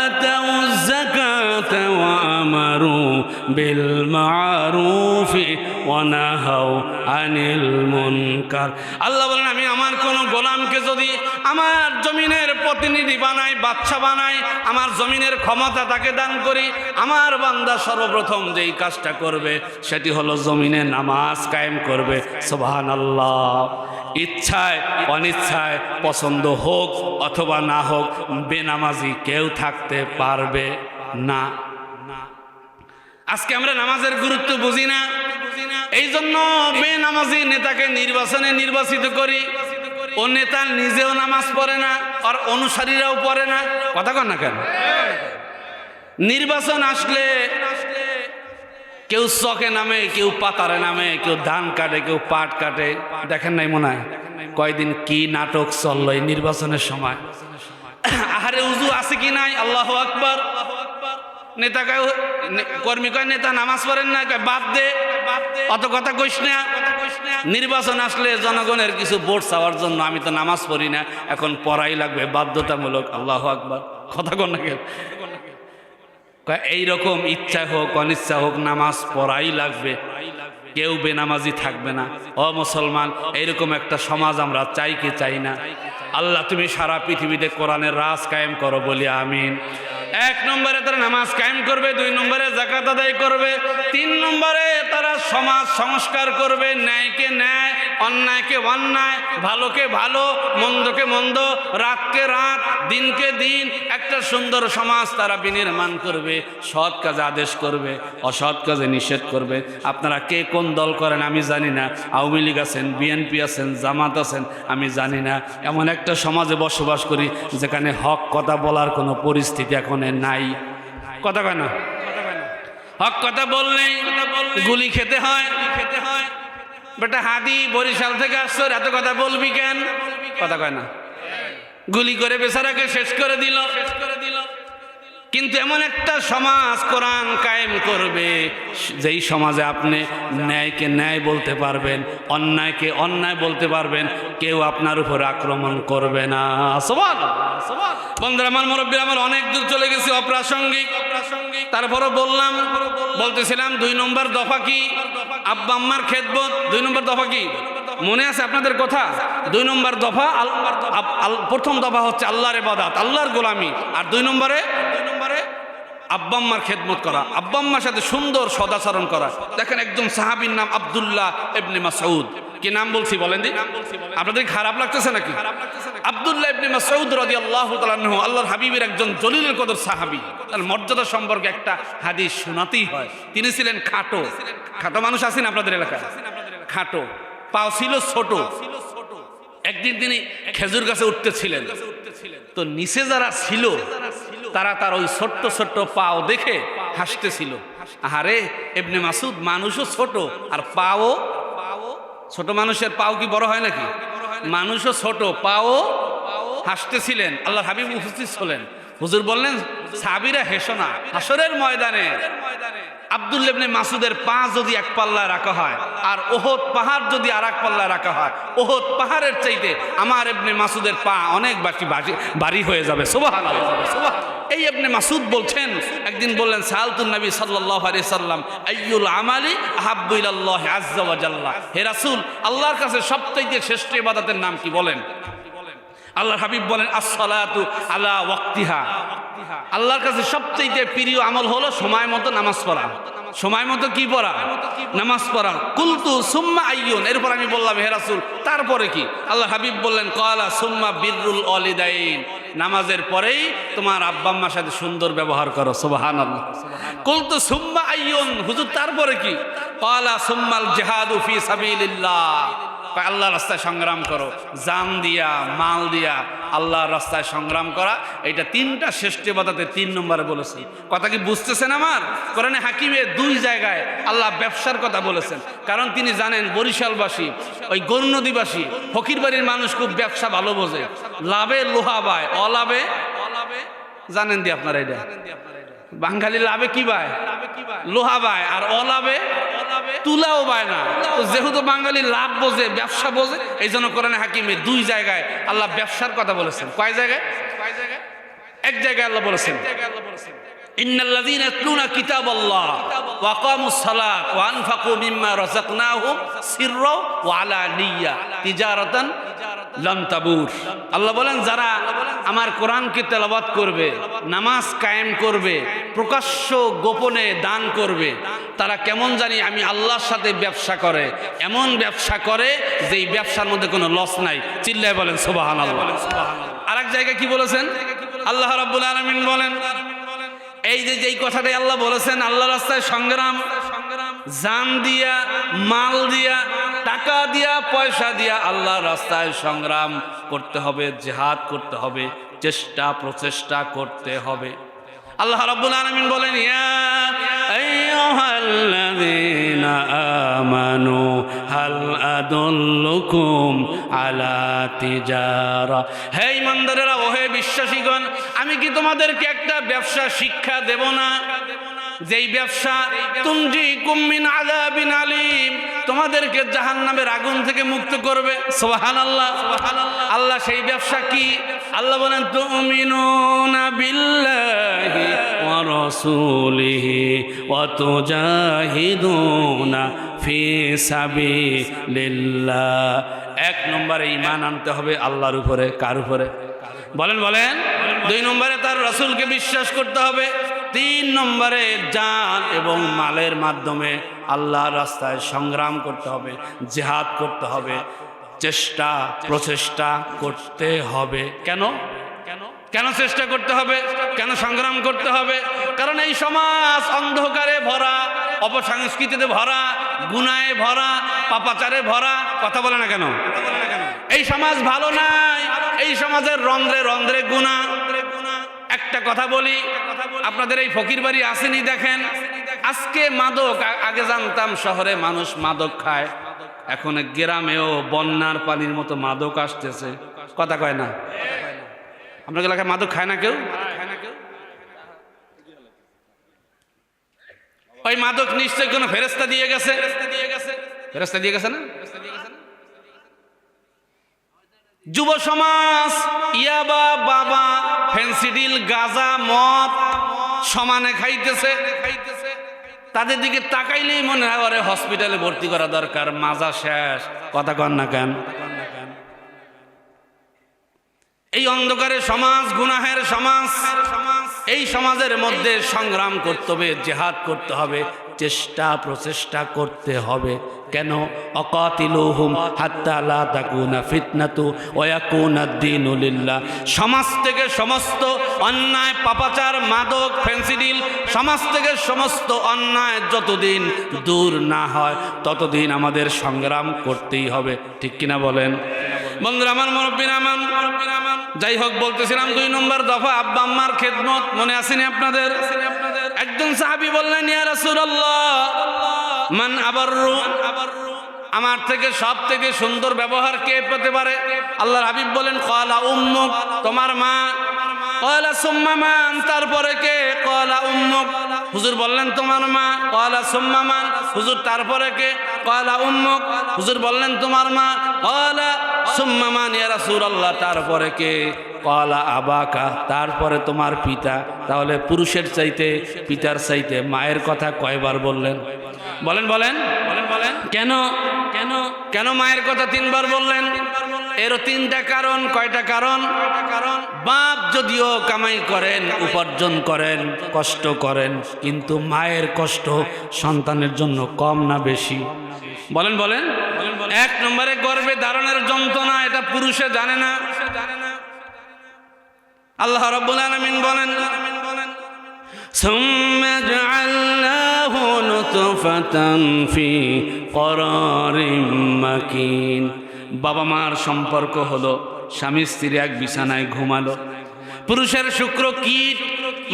আতাউয যাকাতা ওয়া আমারু বিল মা'রুফি ওয়া নাহাউ আনিল মুনকার। আল্লাহ বলেন, আমি আমার কোন গোলামকে যদি আমার জমিনের প্রতিনিধি বানাই, বাদশা বানাই, আমার জমিনের ক্ষমতা তাকে দান করি, আমার বান্দা সর্বপ্রথম যেই কাজটা করবে সেটি হলো জমিনে নামাজ কায়েম করবে। সুবহানাল্লাহ। ইচ্ছায় অনিচ্ছায়, পছন্দ হোক অথবা না হোক, বেনামাজি কেউ থাকতে পারবে না। আজকে আমরা নামাজের গুরুত্ব বুঝি না, এই জন্য বেনামাজি নেতাকে নির্বাচনে নির্বাচিত করি। ও নেতা নিজেও নামাজ পড়ে না, আর অনুসারীরাও পড়ে না। কথা কন না কেন? নির্বাচন আসলে কেউ চকে নামে, কেউ পাতারে নামে, কেউ ধান কাটে, কেউ পাট কাটে। দেখেন নাই মনে হয় কয়দিন কি নাটক চললো এই নির্বাচনের সময়? আহারে উজু আছে কি নাই? আল্লাহু আকবার। নেতা কয়, কর্মী কয় নেতা নামাজ পড়েন না, কয় বাদ দে, অত কথা কইস না। নির্বাচন আসলে জনগণের কিছু ভোট চাওয়ার জন্য আমি তো নামাজ পড়ি না, এখন পড়াই লাগবে বাধ্যতামূলক। আল্লাহু আকবার। কথা কন না কেন? এইরকম ইচ্ছা হোক অনিচ্ছা হোক নামাজ পড়াই লাগবে, কেউ বেনামাজি থাকবে না। ও মুসলমান, এইরকম একটা সমাজ আমরা চাই কি চাই না? আল্লাহ তুমি সারা পৃথিবীতে কোরআনের রাজ কায়েম করো, বলি আমিন। 1 নম্বরে তারা নামাজ কায়েম করবে, 2 নম্বরে যাকাত আদায় করবে, 3 নম্বরে তারা সমাজ সংস্কার করবে, ন্যায়কে ন্যায়, অন্যায়কে অন্যায়, ভালোকে ভালো, মন্দকে মন্দ, রাতকে রাত, দিনকে দিন, একটা সুন্দর সমাজ তারা বিনির্মাণ করবে। সৎ কাজে আদেশ করবে, অসৎ কাজে নিষেধ করবে। আপনারা কে কোন দল করেন আমি জানি না, আওয়ামী লীগ আছেন, বিএনপি আছেন, জামাত আছেন, আমি জানি না। এমন একটা সমাজে বসবাস করি যেখানে হক কথা বলার কোনো পরিস্থিতি এখন নাই। কথা কয় না? হক কথা বললেই গুলি খেতে হয়। বেটা হাদি বরিশাল থেকে আসছো, এত কথা বলবি কেন? কথা কয় না? গুলি করে বেচারাকে শেষ করে দিল। কিন্তু এমন একটা সমাজ কোরআন কায়েম করবে যেই সমাজে আপনি ন্যায়কে ন্যায় বলতে পারবেন, অন্যায়কে অন্যায় বলতে পারবেন, কেউ আপনার উপর আক্রমণ করবে না। বন্ধুরা আমার, মুরব্বী আমার, অনেক দূর চলে গেছি, অপ্রাসঙ্গিক। তারপরও বলতেছিলাম 2 নম্বর দফা কি? আব্বা আম্মার খেদমত। 2 নম্বর দফা কি মনে আছে আপনাদের কথা? 2 নম্বর দফা, প্রথম দফা হচ্ছে আল্লাহর ইবাদত, আল্লাহর গোলামি। আর 2 নম্বরে আব্বা আম্মার খেদমত করা, আব্বা আম্মার সাথে সুন্দর সদাচরণ করা। দেখেন একজন সাহাবীর নাম আব্দুল্লাহ ইবনে মাসউদ। কি নাম বলছি বলেন দি? আপনাদের খারাপ লাগতেছে নাকি? আব্দুল্লাহ ইবনে মাসউদ রাদিয়াল্লাহু তাআলা আনহু আল্লাহর হাবিবের একজন জলিলুল কদর সাহাবী। তার মর্যাদা সম্পর্কে একটা হাদিস শোনাতেই হয়। তিনি ছিলেন খাটো। খাটো মানুষ আছেন আপনাদের এলাকায়? খাটো, পাও ছিল ছোট। একদিন তিনি খেজুর গাছে উঠতেছিলেন, তো নিচে যারা ছিল তারা তার ওই ছোট্ট ছোট্ট পাও দেখে হাসতেছিল। আরে ইবনে মাসুদ মানুষও ছোট আর পাও ছোট, মানুষের পাও কি বড় হয় নাকি? মানুষও ছোট, পাও হাসতেছিলেন, আল্লাহর হাবিব উপস্থিত ছিলেন। হুজুর বললেন, সাহাবীরা হেসো না, হাসরের ময়দানে আব্দুল্লাহ ইবনে মাসুদের পা যদি এক পাল্লায় রাখা হয় আর ওহদ পাহাড় যদি আর এক পাল্লায় রাখা হয়, ওহদ পাহাড়ের চাইতে আমার ইবনে মাসুদের পা অনেক ভারী হয়ে যাবে। সুবহানাল্লাহ, সুবহানাল্লাহ। এই ইবনে মাসুদ বলছেন, একদিন বললেন, সাআলতুন নবী সাল্লাল্লাহু আলাইহি সাল্লাম আইয়ুল আমালি আহাব্বু ইলাল্লাহি আযজা ওয়া জাল্লা, হে রাসূল, আল্লাহর কাছে সবচেয়ে শ্রেষ্ঠ ইবাদতের নাম কি বলেন? আল্লাহর হাবিব বলেন, আসসালাতু আলা ওয়াক্তিহা, আল্লাহর কাছে সবচেয়ে প্রিয় আমল হলো সময় মতো নামাজ পড়া। সময় মতো কি পড়া? নামাজ পড়া। কুলতু সুম্মা আইয়ুন, এরপর আমি বললাম, হে রাসূল, তারপরে কি? আল্লাহর হাবিব বললেন, ক্বালা সুম্মা বিররুল ওয়ালিদাইন, নামাজের পরেই তোমার আব্বা আম্মার সাথে সুন্দর ব্যবহার করো। সুবহানাল্লাহ। কুলতু সুম্মা আইয়ুন, হুজুর তারপরে কি? ক্বালা সুম্মাল জিহাদু ফি সাবিলিল্লাহ, আল্লাহর রাস্তায় সংগ্রাম করো, জান দিয়া মাল দিয়া আল্লাহর রাস্তায় সংগ্রাম করা। এটা তিনটা শ্রেষ্ঠ ইবাদতের 3 নম্বরে বলেছি। কথা কি বুঝতেছেন আমার? কোরআনে হাকিমে 2 জায়গায় আল্লাহ ব্যবসার কথা বলেছেন, কারণ তিনি জানেন বরিশালবাসী, ওই গৌর নদীবাসী, ফকির বাড়ির মানুষ খুব ব্যবসা ভালো বোঝে। লাভে লোহা বায়, অলাভে জানেন দি আপনারা, এটা বাঙালি লাভে কি বায়? লোহা বায়, আর অলাভে তুলাও বায় না। তো যেহেতু বাঙালি লাভ বোঝে, ব্যবসা বোঝে, এই জন্য কোরআনে হাকিমে 2 জায়গায় আল্লাহ ব্যবসার কথা বলেছেন। কয় জায়গায়? এক জায়গায় আল্লাহ বলেছেন, ইন্নাল্লাযীনা ইয়াতলুনা কিতাবাল্লাহ ওয়া আকামুস সালাত ওয়া আনফাকু মিম্মা রাযাকনাহুম সিররা ওয়া আলানিয়া তিজারাতান লান তাবুর। আল্লাহ বলেন, যারা আমার কোরআনকে তেলাওয়াত করবে, নামাজ কায়েম করবে, প্রকাশ্য গোপনে দান করবে, তারা কেমন জানি আমি আল্লাহর সাথে ব্যবসা করে, এমন ব্যবসা করে যেই ব্যবসার মধ্যে কোনো লস নাই। চিল্লায় বলেন সুবহানাল্লাহ। আরেক জায়গায় কি বলেছেন? আল্লাহ রাব্বুল আলামিন বলেন, এই যে যেই কথাটাই আল্লাহ বলেছেন, আল্লাহর রাস্তায় সংগ্রাম, জান দিয়া মাল দিয়া টাকা দিয়া পয়সা দিয়া আল্লাহর রাস্তায় সংগ্রাম করতে হবে, জিহাদ করতে হবে, চেষ্টা প্রচেষ্টা করতে হবে। আল্লাহ রাব্বুল আলামিন বলেন, ইয়া আইয়ুহাল্লাযীনা আমানু হাল আদুল্লুকুম আলা তিজারা, হে ঈমানদারেরা, ও হে বিশ্বাসীগণ, আমি কি তোমাদেরকে একটা ব্যবসা শিক্ষা দেব না, যেই ব্যবসা তুনজিকুম মিন আযাবিন আলীম, তোমাদেরকে জাহান্নামের আগুন থেকে মুক্ত করবে। সুবহানাল্লাহ, সুবহানাল্লাহ। আল্লাহ সেই ব্যবসা কি? আল্লাহ বলেন, তুমিনুনা বিল্লাহি ওয়া রাসূলিহি ওয়া তুজাহিদুনা ফি সাবিলিল্লাহ। 1 নম্বরে ঈমান আনতে হবে আল্লাহর উপরে। কার উপরে? বলেন বলেন। 2 নম্বরে তার রাসূলকে বিশ্বাস করতে হবে। 3 নম্বরে জান এবং মালের মাধ্যমে আল্লাহর রাস্তায় সংগ্রাম করতে হবে, জিহাদ করতে হবে, চেষ্টা প্রচেষ্টা করতে হবে। কেন কেন চেষ্টা করতে হবে? কেন সংগ্রাম করতে হবে? কারণ এই সমাজ অন্ধকারে ভরা, অপসংস্কৃতিতে ভরা, গুনাহে ভরা, পাপাচারে ভরা। কথা বলে না কেন? এই সমাজ ভালো নাই, এই সমাজের রন্ধ্রে রন্ধ্রে গুনাহ। একটা কথা বলি, আপনাদের এই ফকির বাড়ি আসেনি, দেখেন আজকে মাদক, আগে জানতাম শহরে মানুষ মাদক খায়, এখন গ্রামেও বন্যার পানির মতো মাদক আসতেছে। কথা কয় না? আপনাদের এলাকায় মাদক খায় না কেউ? ওই মাদক নিশ্চয় কোনো ফেরেশতা দিয়ে গেছে। ফেরেশতা দিয়ে গেছে না? যুব সমাজ ইয়াবা, বাবা, ফেন্সিডিল, গাঁজা, মদ সমানে খাইতেছে। তাদের দিকে তাকাইলেই মনে হয় ওরে হসপিটালে ভর্তি করা দরকার, মাজা শেষ। কথা কন না কেন? এই অন্ধকারের সমাজ, গুনাহের সমাজ, এই সমাজের মধ্যে সংগ্রাম করতে হবে, জিহাদ করতে হবে, চেষ্টা প্রচেষ্টা করতে হবে। কেন? অকাতিলুহুম হাত্তা লা তাকুনা ফিতনাতু ওয়া ইয়াকুনাদ দীনু লিল্লাহ। সমাজ থেকে সমস্ত অন্যায়, পাপাচার, মাদক, ফেন্সিডিল, সমাজ থেকে সমস্ত অন্যায় যতদিন দূর না হয় ততদিন আমাদের সংগ্রাম করতেই হবে। ঠিক কিনা বলেন? বন্ধুরা আমার, মুরব্বিরা আমার, যাই হোক বলতেছিলাম 2 নম্বর দফা আব্বা আম্মার খেদমত। মনে আসেনি আপনাদের? একজন সাহাবী বললেন, ইয়া রাসূলুল্লাহ, মান আবাররু, আমার থেকে সব থেকে সুন্দর ব্যবহার কে পেতে পারে? আল্লাহর হাবিব বলেন, ক্বালা উম্মুক, তোমার মা। ক্বালা সুম্মা মান, তারপরে কে? ক্বালা উম্মুক। হুজুর বললেন, তোমার মা। ক্বালা সুম্মা মান, হুজুর তারপরে কে? ক্বালা উম্মুক। হুজুর বললেন, তোমার মা। ক্বালা সুম্মা মান ইয়া রাসূলুল্লাহ, তারপরে কে? ক্বালা আবাকা, তারপরে তোমার পিতা। তাহলে পুরুষের চাইতে, পিতার চাইতে মায়ের কথা কয়বার বললেন? বলেন বলেন বলেন বলেন। কেন কেন কেন মায়ের কথা তিনবার বললেন? এরও তিনটা কারণ। কয়টা কারণ? বাপ যদিও কামাই করেন, উপার্জন করেন, কষ্ট করেন, কিন্তু মায়ের কষ্ট সন্তানের জন্য কম না বেশি? বলেন বলেন। এক নম্বরে গর্ভে ধারণের যন্ত্রণা, এটা পুরুষে জানে না। আল্লাহ রাব্বুল আলামিন বলেন, সুম্মা জাআলনাহু নুতফাতান ফি করারিম মাকিন। বাবা মার সম্পর্ক হলো স্বামী স্ত্রী এক বিছানায় ঘুমালো। পুরুষের শুক্রকীট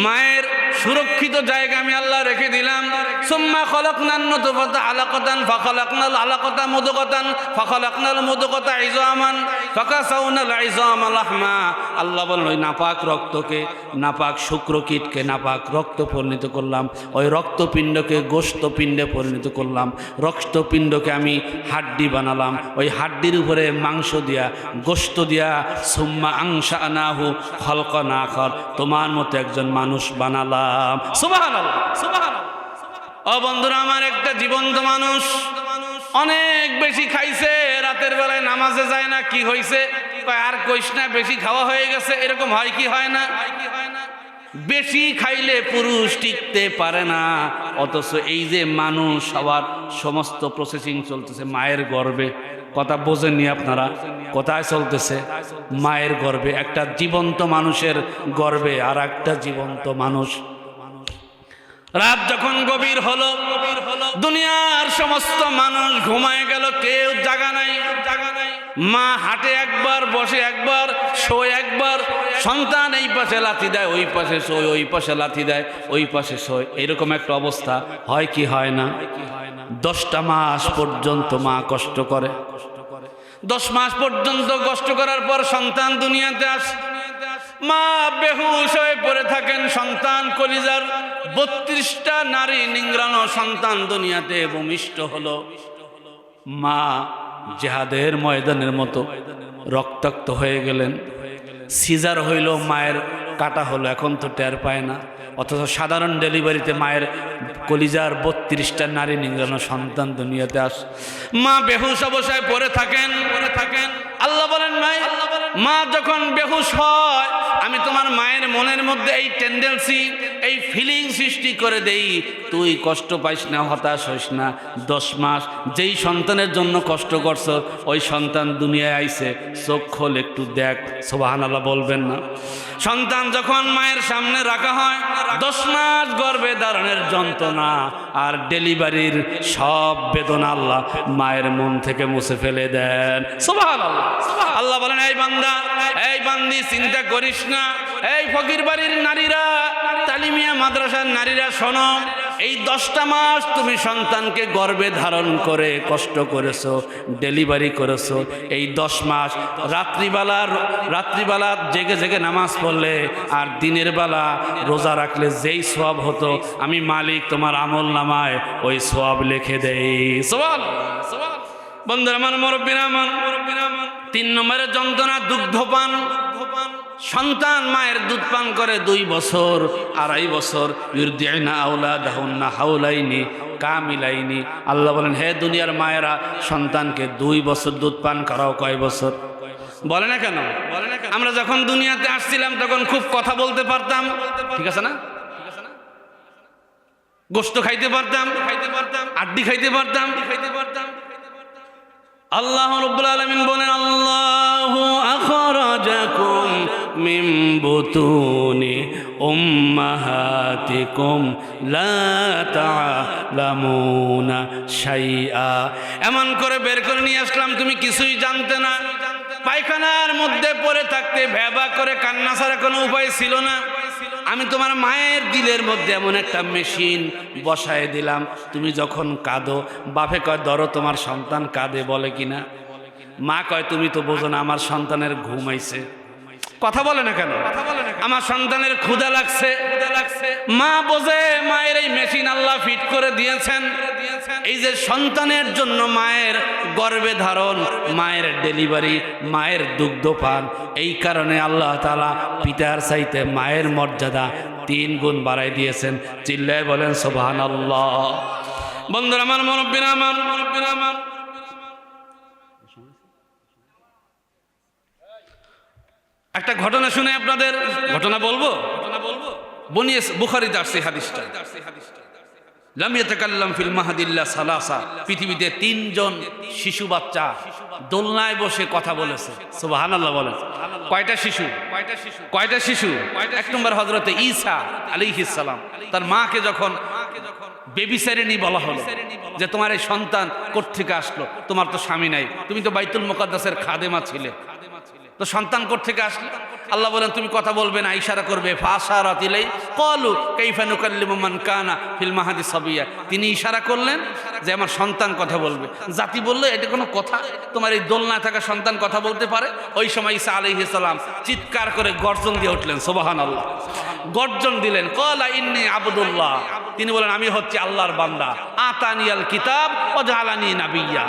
মায়ের সুরক্ষিত জায়গা আমি আল্লাহ রেখে দিলাম। সুম্মা খলাকনান নুতফাতা আলাকাতান ফাখলাকনাল আলাকাতা মুদগাতান ফাখলাকনাল মুদগাতা ইযামান ফাকাসাউনাল ইযামা লাহমা। আল্লাহ বলেন, ওই নাপাক রক্তকে, নাপাক শুক্রকীটকে নাপাক রক্ত পরিণত করলাম, ওই রক্তপিণ্ডকে গোশতপিণ্ডে পরিণত করলাম, রক্তপিণ্ডকে আমি হাড্ডি বানালাম, ওই হাড্ডির উপরে মাংস দিয়া, গোশত দিয়া, সুম্মা আনশানাহু খালকান আখার, তোমার মতো একজন মানুষ বানালাম। সুবহানাল্লাহ সুবহানাল্লাহ। ও বন্ধুরা আমার, একটা জীবন্ত মানুষ অনেক বেশি খাইছে, রাতের বেলায় নামাজে যায় না, কি হয়েছে? আর কইস না, বেশি খাওয়া হয়ে গেছে। এরকম হয় কি হয় না? বেশি খাইলে পুরুষ টিকতে পারে না, অথচ এই যে মানুষ, সবার সমস্ত প্রসেসিং চলতেছে মায়ের গর্ভে। কথা বোঝেননি আপনারা? কোথায় চলতেছে? মায়ের গর্ভে। একটা জীবন্ত মানুষের গর্ভে আর একটা জীবন্ত মানুষ। রাত যখন গভীর হলো, দুনিয়ার সমস্ত মানুষ ঘুমায় গেল, কেউ জাগা নাই। মা হাঁটে একবার, বসে একবার, শোয় একবার। সন্তান এই পাশে লাথি দেয়, ওই পাশে শোয়, ওই পাশে লাথি দেয়, ওই পাশে শোয়। এরকম একটা অবস্থা হয় কি হয় না? 10টা মাস পর্যন্ত মা কষ্ট করে। 10 মাস পর্যন্ত কষ্ট করার পর সন্তান দুনিয়াতে আসে। মা বেহুশ হয়ে পড়ে থাকেন। সন্তান কলিজার 32টা নারী নিংড়ানো সন্তান দুনিয়াতে ভূমিষ্ঠ হলো। মা জিহাদের ময়দানের মতো রক্তাক্ত হয়ে গেলেন। সিজার হইল, মায়ের কাটা হলো, এখন তো টের পায় না। অথচ সাধারণ ডেলিভারিতে মায়ের কলিজার 32টা নারী নিংড়ানো সন্তান দুনিয়াতে আসে। মা বেহুশ অবস্থায় পড়ে থাকেন। আল্লাহ বলেন, মা যখন বেহুশ হয়, আমি তোমার মায়ের মনের মধ্যে এই টেন্ডেন্সি, এই ফিলিং সৃষ্টি করে দেই, তুই কষ্ট পাইস না, হতাশ হইস না। 10 মাস যেই সন্তানের জন্য কষ্ট করছ, ওই সন্তান দুনিয়ায় আইছে, চোখ খোল, একটু দেখ। সুবহানাল্লাহ বলবেন না? সন্তান যখন মায়ের সামনে রাখা হয়, 10 মাস গর্ভে ধারণের যন্ত্রণা আর ডেলিভারির সব বেদনা আল্লাহ মায়ের মন থেকে মুছে ফেলে দেন। সুবহানাল্লাহ। আল্লাহ বলেন, এই বান্দা, এই বান্দি, চিন্তা করিস না। এই ফকির বাড়ির নারীরা, তালিমিয়া মাদ্রাসার নারীরা, শোনো, এই 10টা মাস তুমি সন্তানকে গর্ভে ধারণ করে কষ্ট করেছো, ডেলিভারি করেছো। এই 10 মাস রাত্রিবেলা জেগে জেগে নামাজ পড়লে আর দিনের বেলা রোজা রাখলে যেই সওয়াব হতো, আমি মালিক তোমার আমল নামায় ওই সওয়াব লিখে দেই। সুবহানাল্লাহ। বন্ধুরা আমার, মুরব্বিরা আমার, 3 নম্বরের যন্ত্রণা দুগ্ধপান। সন্তান মায়ের দুধ পান করে 2 বছর, 2.5 বছর। ইউরদিনা আওলাদাহুন্না হাওলাইনি কামিলাইনি। আল্লাহ বলেন, হে দুনিয়ার মায়েরা, সন্তানকে 2 বছর দুধ পান করাও। কয় বছর? বলে না কেন? আমরা যখন দুনিয়াতে আসছিলাম তখন খুব কথা বলতে পারতাম, ঠিক আছে না? গোশত খাইতে পারতাম, আড্ডি খাইতে পারতাম। আল্লাহ রাব্বুল আলামিন বলেন, আল্লাহু আখরাজাকুম মিন বুতুনি উম্মাহাতিকুম লা তা'লামুনা শাইআ। এমন করে বের করে নিয়ে আসলাম, তুমি কিছুই জানতে না। পায়খানার মধ্যে পড়ে থাকতে ভেবা করে কান্না ছাড়া কোনো উপায় ছিল না। আমি তোমার মায়ের দিলের মধ্যে এমন একটা মেশিন বসায় দিলাম, তুমি যখন কাঁদো বাপে কয় ধরো তোমার সন্তান কাঁদে, বলে কিনা? মা কয় তুমি তো বোঝো না আমার সন্তানের ঘুম আইছে। কথা বলে না কেন? আমার সন্তানের ক্ষুধা লাগছে। মা বোঝে, মায়ের এই মেশিন আল্লাহ ফিট করে দিয়েছেন। এই যে সন্তানের জন্য মায়ের গর্ভে ধারণ, মায়ের ডেলিভারি, মায়ের দুগ্ধপান, এই কারণে আল্লাহ তাআলা পিতার চাইতে মায়ের মর্যাদা 3 গুণ বাড়াই দিয়েছেন। চিল্লায় বলেন সুবহানাল্লাহ। বন্ধুরা আমার, মুরব্বিরা আমার, একটা ঘটনা শুনে আপনাদের ঘটনা বলবো। বনি বুখারীতে আসছে হাদিসটা। লাম ইয়াতাকাল্লাম ফিল মাহদি ইল্লা সালাসা, পৃথিবীতে 3 জন শিশু বাচ্চা দোলনায় বসে কথা বলেছে। সুবহানাল্লাহ বলেন। কয়টা শিশু? 1 নম্বর হযরত ঈসা আলাইহিস সালাম, তার মাকে যখন বেবিচারিণী বলা হলো যে তোমার এই সন্তান কোত্থেকে আসলো, তোমার তো স্বামী নাই, তুমি তো বাইতুল মুকাদ্দাসের খাদেমা ছিলে, তো সন্তান কোত্থেকে আসলো? আল্লাহ বলেন তুমি কথা বলবে না, ইশারা করবে। ফাশারাত ইলাই ক্বালু কাইফা নুকাল্লিমু মান কানা ফিল মাহদি সাবিয়া, তিনি ইশারা করলেন যে আমার সন্তান কথা বলবে। জাতি বলল এটা কোনো কথা, তোমার এই দোলনায় থাকা সন্তান কথা বলতে পারে? ওই সময় ঈসা আলাইহিস সালাম চিৎকার করে গর্জন দিয়ে উঠলেন। সুবহানাল্লাহ, গর্জন দিলেন। ক্বালা ইন্নী আবদুল্লাহ, তিনি বলেন আমি হচ্ছে আল্লাহর বান্দা। আতানিয়াল কিতাব ওয়া জাআলানি নাবিয়্যা,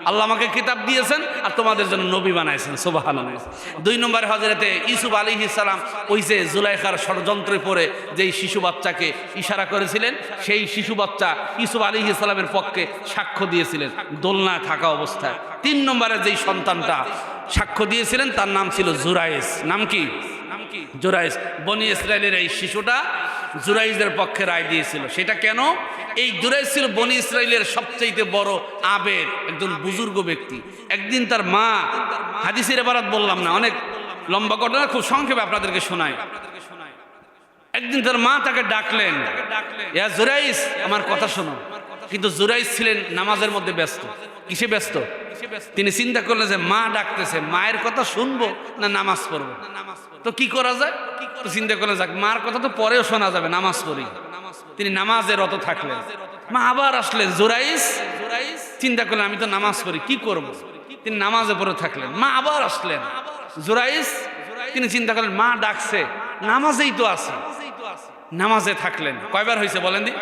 আল্লাহ আমাকে কিতাব দিয়েছেন আর তোমাদের জন্য নবী বানাইছেন। সুবহানাল্লাহ। 2 নম্বরে হযরতে ইউসুফ আলাইহিস সালাম ওই যে জুলাইখার ষড়যন্ত্রে পড়ে যেই শিশু বাচ্চাকে ইশারা করেছিলেন, সেই শিশু বাচ্চা ইউসুফ আলাইহিস সালামের পক্ষে সাক্ষ্য দিয়েছিলেন দোলনায় থাকা অবস্থায়। 3 নম্বরে যেই সন্তানটা সাক্ষ্য দিয়েছিলেন তার নাম ছিল জুরাইস। নাম কি? জুরাইস। বনি ইসরাইলের এই শিশুটা জুরাইসের পক্ষে রায় দিয়েছিল। সেটা কেন? এই জুরাইস ছিল বনি ইসরাইলের সবচেয়ে বড় আবেদ, একজন বুজুর্গ ব্যক্তি। একদিন তার মা, হাদিসের ইবারত বললাম না, অনেক লম্বা ঘটনা, খুব সংক্ষেপে আপনাদেরকে শোনাই। একদিন তার মা তাকে ডাকলেন, ইয়া জুরাইস আমার কথা শোনো। কিন্তু জুরাইস ছিলেন নামাজের মধ্যে ব্যস্ত। কিসে ব্যস্ত? তিনি চিন্তা করলেন যে মা ডাকতেছে, মায়ের কথা শুনবো না নামাজ পড়বো, তো কি করা যায়? তো চিন্তা করলেন যাক মার কথা তো পরেও শোনা যাবে, নামাজ পড়ি। তিনি নামাজে রত থাকলেন। মা আবার আসলেন, জুরাইস। চিন্তা করলেন আমি তো নামাজ পড়ি, কি করব? তিনি নামাজে পড়ে থাকলেন। মা আবার আসলেন, জুরাইস। তিনি চিন্তা করলেন মা ডাকছে, নামাজেই তো আছে, নামাজে থাকলেন। কয়বার হয়েছে বলেন দি?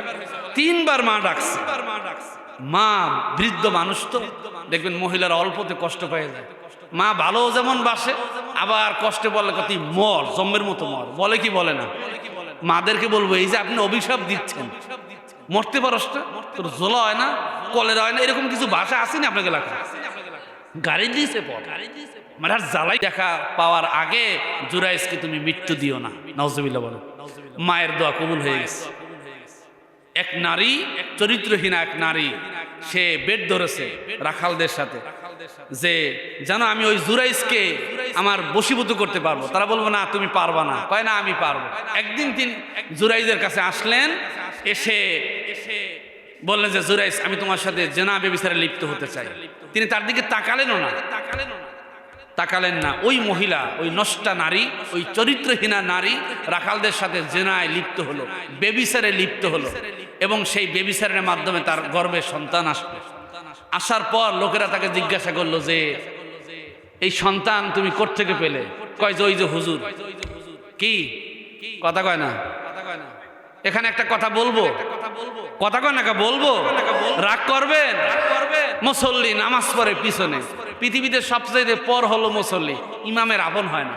3 বার মা ডাকছে। মা বৃদ্ধ মানুষ তো, দেখবেন মহিলারা অল্পতে কষ্ট পেয়ে যায়। মা ভালো যেমন বাসে, আবার কষ্টে বললে কত মর, জম্মের মতো মর, বলে কি বলে না? মাদেরকে বলবো এই যে আপনি অভিশাপ দিচ্ছেন, মরতে পারস না, তোর জোলা হয় না, কলেরা হয় না, এরকম কিছু ভাষা আসেনি আপনাকে এলাকায়? গাড়ি দিয়েছে পর মানে আর জ্বালাই দেখা পাওয়ার আগে জুরাইসকে তুমি মৃত্যু দিও না। নাউজুবিল্লাহ বলেন। মায়ের দোয়া কবুল হয়ে গেছে। এক নারী, চরিত্রহীনা এক নারী, সে বেড ধরেছে রাখালদের সাথে যে জানো আমি ওই জুরাইসকে আমার বশীভূত করতে পারবো। তারা বলবো না তুমি পারবা না। কয় না আমি পারবো। একদিন তিনি জুরাইসের কাছে আসলেন, এসে বললেন যে জুরাইস আমি তোমার সাথে জেনা ব্যভিচারে লিপ্ত হতে চাই। তিনি তার দিকে তাকালেনও না, তাকালেন না। ওই মহিলা, ওই নষ্টা নারী, ওই চরিত্রহীনা নারী রাখালদের সাথে জেনায় লিপ্ত হলো, ব্যভিচারে লিপ্ত হলো, এবং সেই ব্যভিচারের মাধ্যমে তার গর্ভে সন্তান আসলো। আসার পর লোকেরা তাকে জিজ্ঞাসা করলো যে এই সন্তান তুমি কোত্থেকে পেলে? কয় যে ওই যে হুজুর। কি কথা কয় না? এখানে একটা কথা বলবো, কথা কয় না বলবো, রাগ করবেন? মুসল্লি নামাজ পড়ে পিছনে, পৃথিবীতে সবচেয়ে পর হলো মুসল্লি, ইমামের আপন হয় না।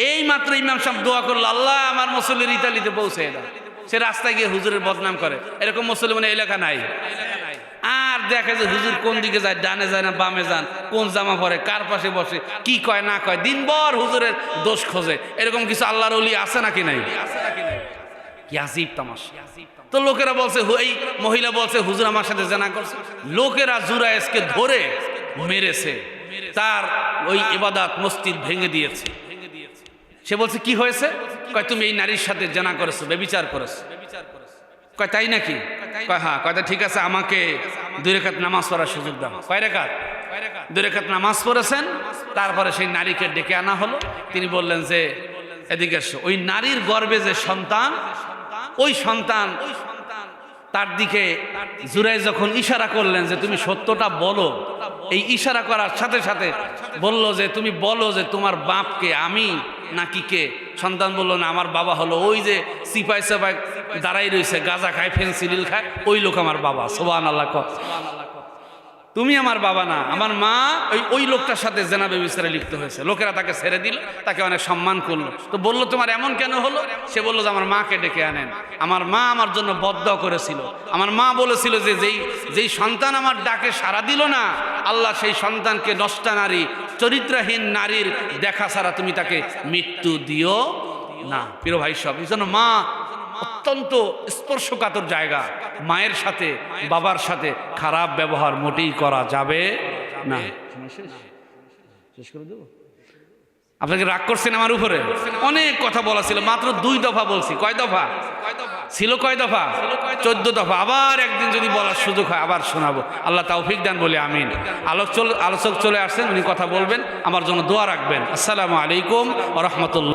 এই মাত্র ইমাম সাহেব দোয়া করলো আল্লাহ আমার মুসল্লির ইতালিতে পৌঁছে দাও, সে রাস্তায় গিয়ে হুজুরের বদনাম করে। এরকম মুসল্লি মানে এলাকা নাই। আর দেখে যে হুজুর কোন দিকে যায়, ডানে যায় না বামে যান, কোন জামা পরে, কার পাশে বসে, কি কয় না কয়, দিনভর হুজুরের দোষ খোঁজে। এরকম কিছু আল্লাহর ওলি আছে নাকি নাই? কি আজীব তামাশা। তো লোকেরা বলছে, এই মহিলা বলছে হুজুর আমার সাথে জেনা করছে। লোকেরা জুরাইসকে ধরে মেরেছে, তার ওই ইবাদত মসজিদ ভেঙে দিয়েছে। সে বলছে কি হয়েছে? কয় তুমি এই নারীর সাথে জেনা করেছো, ব্যভিচার করেছো। কয় তাই নাকি? কয় হ্যাঁ। কয় ঠিক আছে আমাকে 2 রাকাত নামাজ পড়ার সুযোগ দাও। কয় রাকাত? 2 রাকাত নামাজ পড়েছেন। তারপরে সেই নারীকে ডেকে আনা হলো। তিনি বললেন যে এদিকে এসো। ওই নারীর গর্ভে যে সন্তান, ওই সন্তান তার দিকে জুরাই যখন ইশারা করলেন যে তুমি সত্যটা বলো, এই ইশারা করার সাথে সাথে বলল যে তুমি বলো যে তোমার বাপকে আমি নাকি কে? সন্তান বলল না, আমার বাবা হলো ওই যে সিপাই সাপাই দাঁড়াই রয়েছে, গাঁজা খায়, ফেন্সিডিল খায়, ওই লোক আমার বাবা। সুবহানাল্লাহ। তুমি আমার বাবা না, আমার মা ওই লোকটার সাথে জেনা ব্যভিচারে লিপ্ত হয়েছে। লোকেরা তাকে ছেড়ে দিল, তাকে অনেক সম্মান করলো। তো বললো তোমার এমন কেন হলো? সে বললো যে আমার মাকে ডেকে আনেন, আমার মা আমার জন্য বদদোয়া করেছিল। আমার মা বলেছিল যে যেই সন্তান আমার ডাকে সাড়া দিল না, আল্লাহ সেই সন্তানকে নষ্টা নারী, চরিত্রহীন নারীর দেখা ছাড়া তুমি তাকে মৃত্যু দিও না। প্রিয় ভাই সব, এই জন্য মা অত্যন্ত স্পর্শকাতর জায়গা। মায়ের সাথে বাবার সাথে খারাপ ব্যবহার মোটেই করা যাবে না। শেষ করে দেবো? আপনাকে রাগ করছেন আমার উপরে? অনেক কথা বলা ছিল, মাত্র 2 দফা বলছি। কয় দফা ছিল? কয় দফা? 14 দফা। আবার একদিন যদি বলার সুযোগ হয় আবার শোনাবো। আল্লাহ তাওফিক দান বলে আমিন। আলোচক চলে আসছেন, উনি কথা বলবেন, আমার জন্য দোয়া রাখবেন। আসসালামু আলাইকুম ওয়া রাহমাতুল্লাহ।